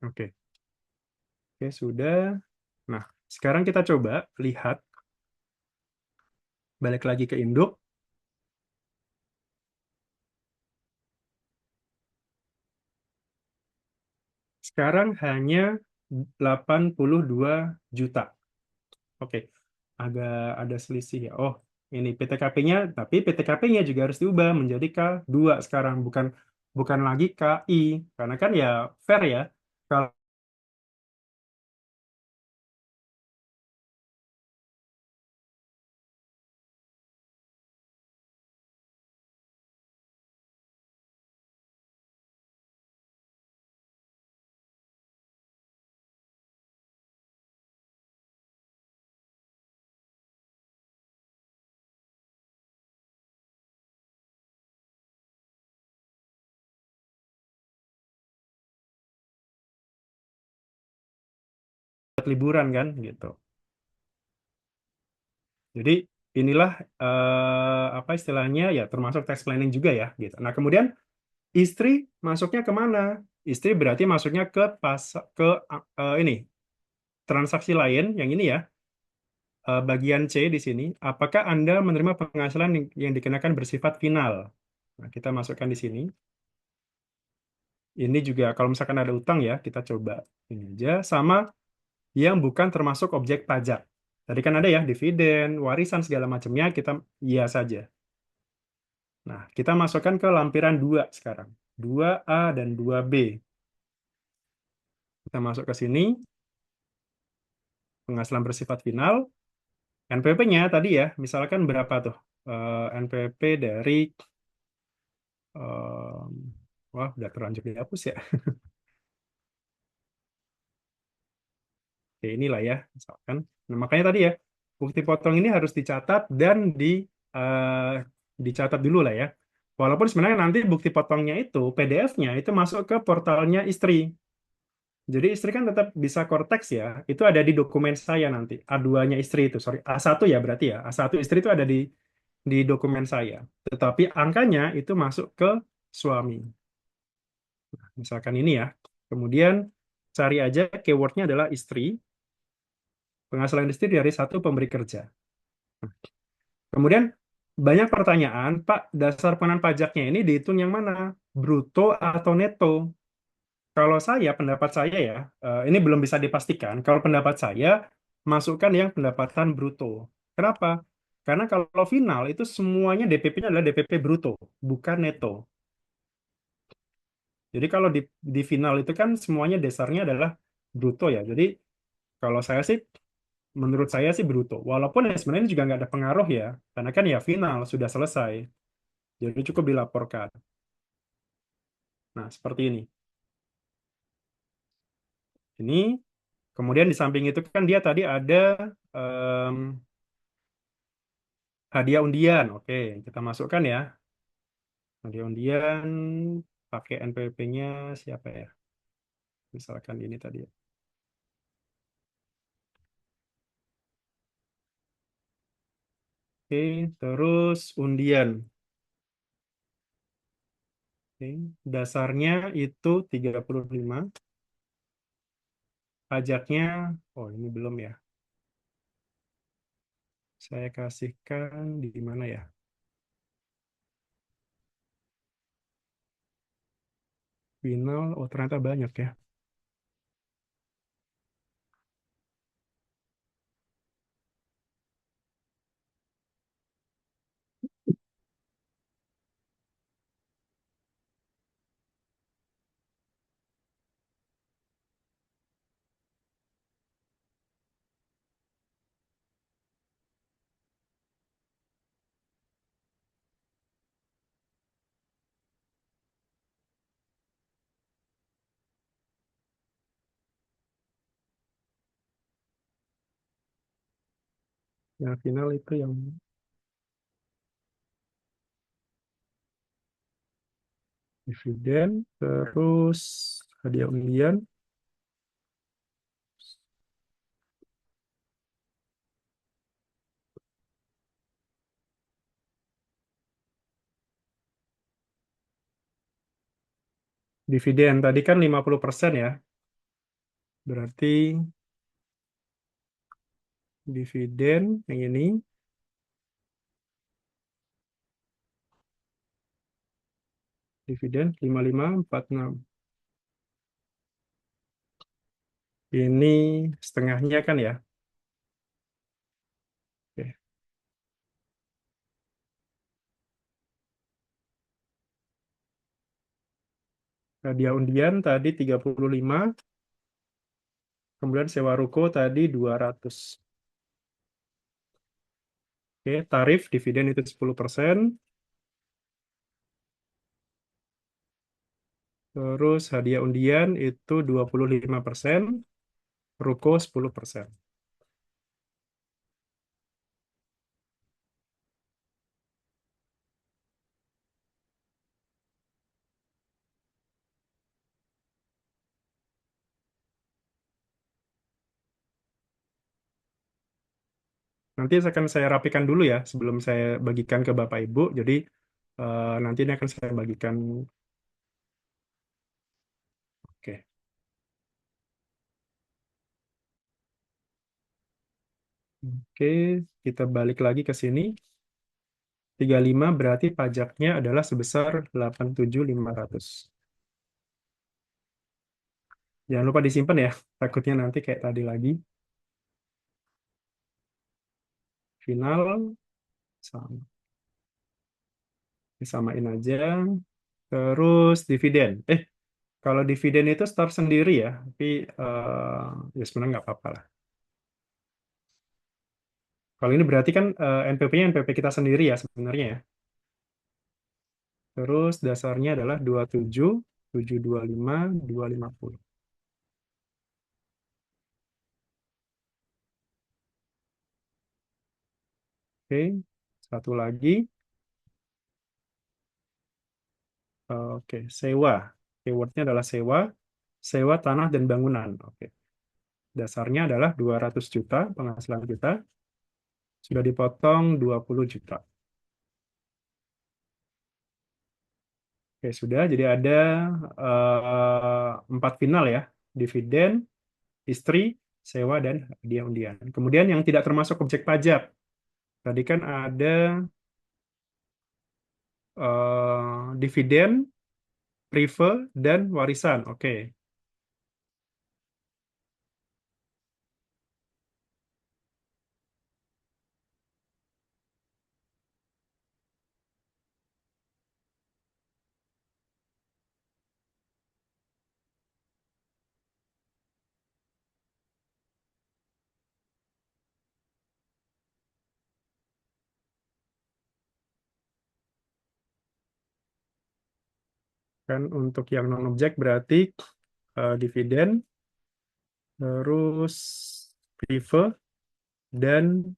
Oke. Oke, sudah. Nah, sekarang kita coba lihat, balik lagi ke induk. Sekarang hanya 82 juta. Oke, agak ada selisih ya. Oh, ini PTKP-nya, tapi PTKP-nya juga harus diubah menjadi K2 sekarang, bukan bukan lagi KI. Karena kan ya fair ya. Kalau buat liburan kan gitu. Jadi inilah apa istilahnya ya termasuk tax planning juga ya gitu. Nah, kemudian istri masuknya kemana? Istri berarti masuknya ke ini transaksi lain yang ini ya. bagian C di sini, apakah Anda menerima penghasilan yang dikenakan bersifat final? Nah, kita masukkan di sini. Ini juga kalau misalkan ada utang ya, kita coba ini aja sama yang bukan termasuk objek pajak. Tadi kan ada ya dividen, warisan segala macamnya kita iya saja. Nah, kita masukkan ke lampiran 2 sekarang. 2A dan 2B. Kita masuk ke sini, penghasilan bersifat final. NPP-nya tadi ya, misalkan berapa tuh? NPP dari, em, wah udah terlanjur dihapus ya. Oke, inilah ya, misalkan. Nah, makanya tadi ya, bukti potong ini harus dicatat dan eh, dicatat dulu lah ya. Walaupun sebenarnya nanti bukti potongnya itu, PDF-nya itu masuk ke portalnya istri. Jadi istri kan tetap bisa Cortex ya. Itu ada di dokumen saya nanti. A2-nya istri itu, sorry, A1 ya berarti ya. A1 istri itu ada di dokumen saya. Tetapi angkanya itu masuk ke suami. Misalkan ini ya. Kemudian cari aja keywordnya adalah istri. Penghasilan istri dari satu pemberi kerja. Kemudian banyak pertanyaan, Pak, dasar pengenaan pajaknya ini dihitung yang mana? Bruto atau neto? Kalau saya, pendapat saya ya, ini belum bisa dipastikan. Kalau pendapat saya, masukkan yang pendapatan bruto. Kenapa? Karena kalau final itu semuanya DPP-nya adalah DPP bruto, bukan neto. Jadi kalau di final itu kan semuanya dasarnya adalah bruto ya. Jadi kalau saya sih, menurut saya sih bruto. Walaupun ya sebenarnya juga nggak ada pengaruh ya, karena kan ya final sudah selesai. Jadi cukup dilaporkan. Nah, seperti ini. Ini, kemudian di samping itu kan dia tadi ada em, hadiah undian. Oke, kita masukkan ya. Hadiah undian, pakai NPWP-nya siapa ya? Misalkan ini tadi ya. Oke, terus undian. Oke, dasarnya itu 35. Pajaknya, oh ini belum ya. Saya kasihkan di mana ya? Final, oh ternyata banyak ya. Yang final itu yang dividen, terus hadiah undian, dividen. Tadi kan 50% ya. Berarti dividen yang ini, dividen 5546. Ini setengahnya kan ya. Oke. Hadiah undian tadi 35, kemudian sewa ruko tadi 200. Oke, tarif dividen itu 10%, terus hadiah undian itu 25%, ruko 10%. Nanti akan saya rapikan dulu ya sebelum saya bagikan ke Bapak Ibu. Jadi nanti ini akan saya bagikan. Oke. Oke, kita balik lagi ke sini. 35 berarti pajaknya adalah sebesar 87.500. Jangan lupa disimpan ya, takutnya nanti kayak tadi lagi. Final, sama, disamain aja. Terus dividen. Kalau dividen itu start sendiri ya, tapi ya sebenarnya nggak apa-apa lah. Kalau ini berarti kan NPP-nya NPP kita sendiri ya sebenarnya ya. Terus dasarnya adalah 27, 725, 250. Oke, satu lagi. Oke, sewa. Keywordnya adalah sewa, sewa tanah dan bangunan. Oke, dasarnya adalah 200 juta penghasilan kita, sudah dipotong 20 juta. Oke, sudah. Jadi ada empat final ya. Dividen, istri, sewa, dan hadiah undian. Kemudian yang tidak termasuk objek pajak. Tadi kan ada dividen, prive, dan warisan. Oke, kan untuk yang non-objek berarti dividen, terus prive, dan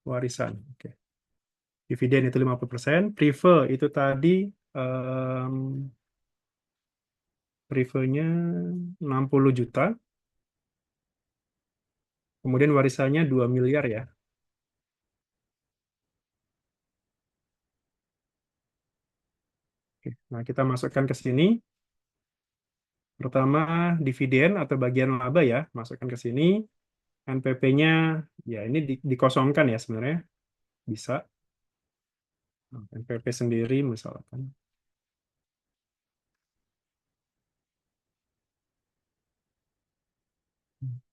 warisan. Oke. Dividen itu 50%, prive itu tadi em, privenya 60 juta, kemudian warisannya 2 miliar ya. Oke. Nah, kita masukkan ke sini. Pertama, dividen atau bagian laba ya, masukkan ke sini. NPP-nya, ya ini dikosongkan ya sebenarnya, bisa. Nah, NPP sendiri misalkan.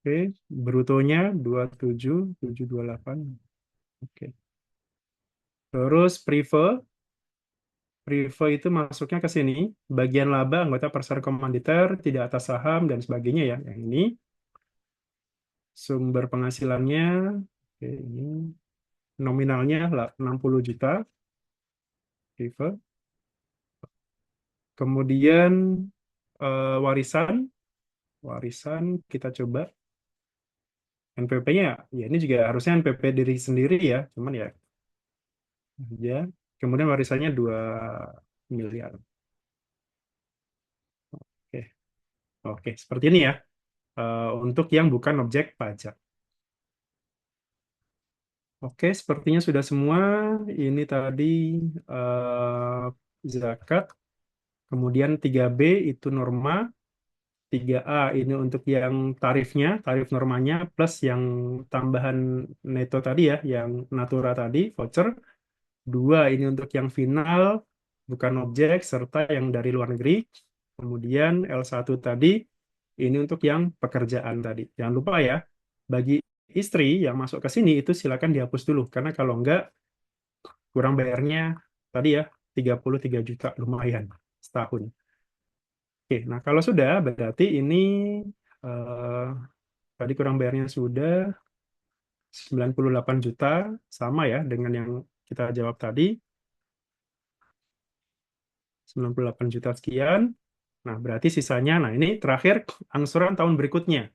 Oke, brutonya 27.728. Oke. Terus Prive itu masuknya ke sini. Bagian laba, anggota pasar komanditer, tidak atas saham, dan sebagainya ya. Yang ini. Sumber penghasilannya, oke, ini nominalnya lah 60 juta. Prive. Kemudian warisan. Warisan kita coba. NPP-nya, ya ini juga harusnya NPP diri sendiri ya. Cuman ya, ya. Kemudian warisannya 2 miliar. Oke, oke, seperti ini ya. Untuk yang bukan objek pajak. Oke, sepertinya sudah semua. Ini tadi eh, zakat. Kemudian 3B itu norma. 3A ini untuk yang tarifnya, tarif normanya, plus yang tambahan neto tadi ya, yang natura tadi, voucher. 2 ini untuk yang final, bukan objek, serta yang dari luar negeri. Kemudian L1 tadi, ini untuk yang pekerjaan tadi. Jangan lupa ya, bagi istri yang masuk ke sini itu silakan dihapus dulu. Karena kalau enggak, kurang bayarnya tadi ya, 33 juta, lumayan setahun. Oke, nah kalau sudah, berarti ini eh, tadi kurang bayarnya sudah 98 juta, sama ya dengan yang kita jawab tadi, 98 juta sekian. Nah, berarti sisanya, nah ini terakhir angsuran tahun berikutnya.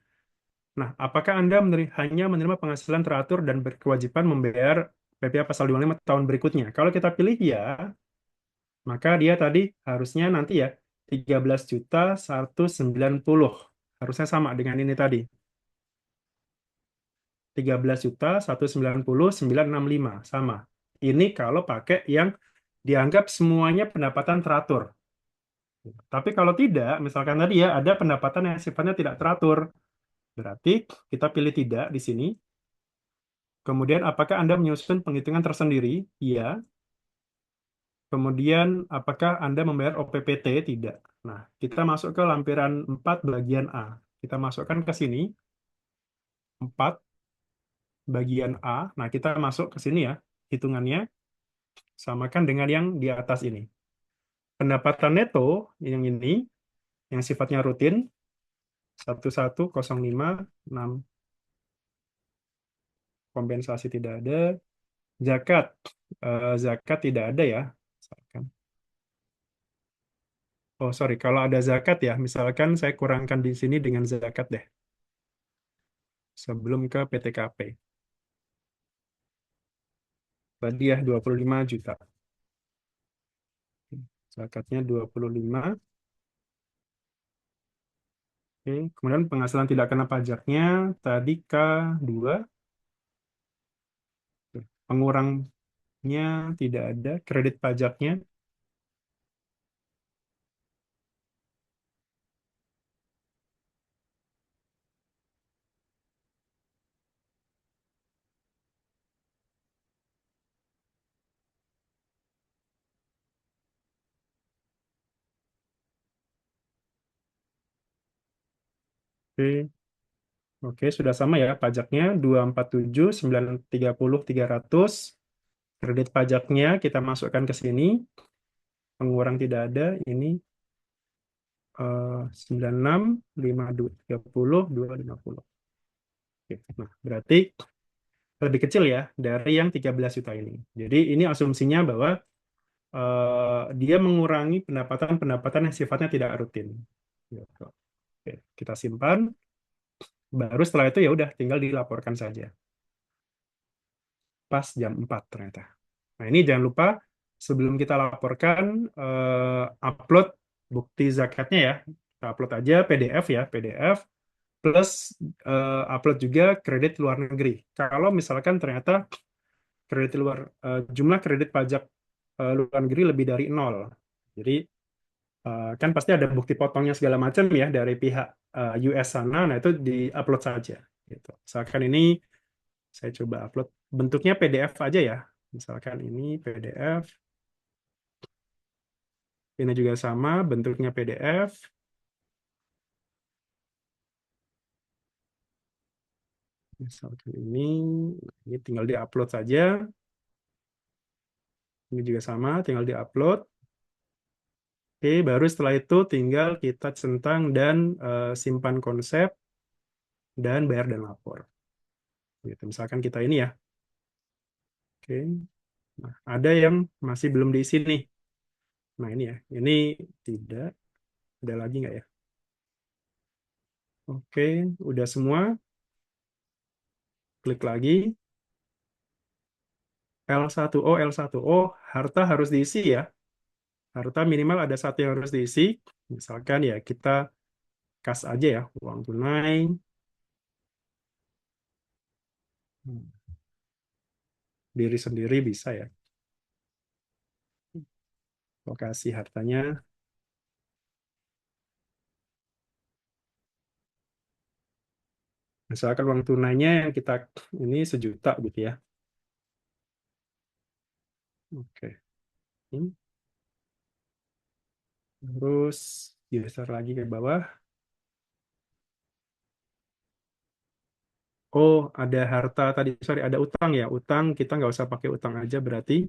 Nah, apakah Anda hanya menerima penghasilan teratur dan berkewajiban membayar PPh pasal 25 tahun berikutnya? Kalau kita pilih ya, maka dia tadi harusnya nanti ya 13 juta 190. Harusnya sama dengan ini tadi. 13 juta 190 965 sama. Ini kalau pakai yang dianggap semuanya pendapatan teratur. Tapi kalau tidak, misalkan tadi ya ada pendapatan yang sifatnya tidak teratur, berarti kita pilih tidak di sini. Kemudian, apakah Anda menyusun penghitungan tersendiri? Iya. Kemudian, apakah Anda membayar OPPT? Tidak. Nah, kita masuk ke lampiran 4 bagian A. Kita masukkan ke sini, 4 bagian A. Nah, kita masuk ke sini ya, hitungannya. Samakan dengan yang di atas ini. Pendapatan neto yang ini, yang sifatnya rutin, 1105,6, kompensasi tidak ada, zakat. Zakat tidak ada ya. Misalkan. Oh, sorry, kalau ada zakat ya, misalkan saya kurangkan di sini dengan zakat deh, sebelum ke PTKP. Tadi ya 25 juta. Zakatnya 25. Oke. Kemudian penghasilan tidak kena pajaknya, tadi K2. Pengurangnya tidak ada, kredit pajaknya. Oke. Oke, sudah sama ya. Pajaknya 247, 930, 300. Kredit pajaknya kita masukkan ke sini. Pengurang tidak ada. Ini 96, 52, 30, 250. Oke. Nah, berarti lebih kecil ya dari yang 13 juta ini. Jadi ini asumsinya bahwa dia mengurangi pendapatan-pendapatan yang sifatnya tidak rutin. Gitu. Oke, kita simpan. Baru setelah itu ya udah tinggal dilaporkan saja. Pas jam 4 ternyata. Nah, ini jangan lupa sebelum kita laporkan upload bukti zakatnya ya. Kita upload aja PDF ya, PDF plus upload juga kredit luar negeri. Kalau misalkan ternyata jumlah kredit pajak luar negeri lebih dari nol. Jadi kan pasti ada bukti potongnya segala macam ya dari pihak US sana. Nah, itu di-upload saja gitu. Misalkan ini saya coba upload bentuknya PDF aja ya. Misalkan ini PDF, ini juga sama bentuknya PDF. Misalkan ini tinggal diupload saja. Ini juga sama, tinggal diupload. Oke, baru setelah itu tinggal kita centang dan simpan konsep dan bayar dan lapor. Gitu. Misalkan kita ini ya. Oke. Nah, ada yang masih belum diisi nih. Nah, ini ya. Ini tidak. Ada lagi nggak ya? Oke, udah semua. Klik lagi. L1O, L1O, harta harus diisi ya. Harta minimal ada satu yang harus diisi. Misalkan ya kita kas aja ya, uang tunai. Hmm, Diri sendiri bisa ya. Lokasi hartanya. Misalkan uang tunainya yang kita ini 1 juta gitu ya. Oke. Hmm. Terus geser lagi ke bawah. Oh, ada harta tadi, sorry, ada utang ya. Utang kita nggak usah pakai utang aja berarti.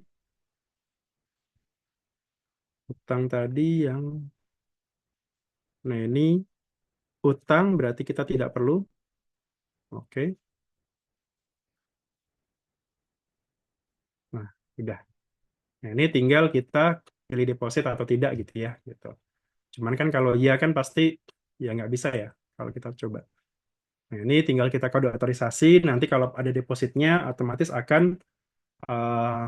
Utang tadi yang, nah ini utang berarti kita tidak perlu. Oke, nah udah. Nah ini tinggal kita pilih deposit atau tidak gitu ya. Gitu. Cuman kan kalau iya kan pasti ya nggak bisa ya kalau kita coba. Nah ini tinggal kita kode otorisasi. Nanti kalau ada depositnya otomatis akan eh,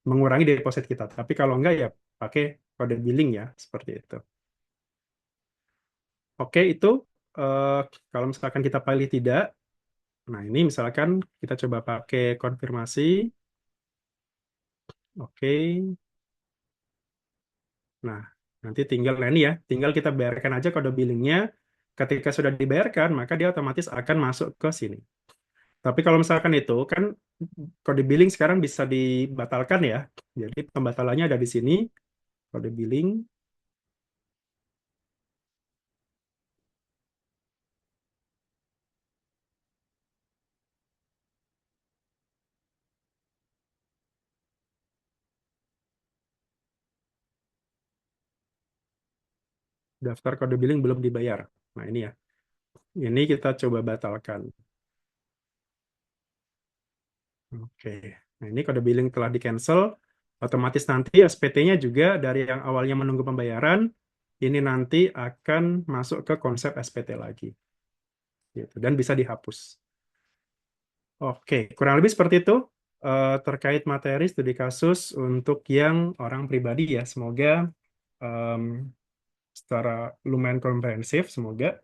mengurangi deposit kita. Tapi kalau enggak ya pakai kode billing ya seperti itu. Oke, itu eh, kalau misalkan kita pilih tidak, nah ini misalkan kita coba pakai konfirmasi. Oke, nah nanti tinggal, nah ini ya, tinggal kita bayarkan aja kode billingnya. Ketika sudah dibayarkan, maka dia otomatis akan masuk ke sini. Tapi kalau misalkan itu kan kode billing sekarang bisa dibatalkan ya. Jadi pembatalannya ada di sini, kode billing, daftar kode billing belum dibayar. Nah ini ya, ini kita coba batalkan. Oke, nah ini kode billing telah di-cancel, otomatis nanti SPT-nya juga dari yang awalnya menunggu pembayaran, ini nanti akan masuk ke konsep SPT lagi, gitu, dan bisa dihapus. Oke, kurang lebih seperti itu terkait materi studi kasus untuk yang orang pribadi ya. Semoga em, secara lumayan komprehensif, semoga.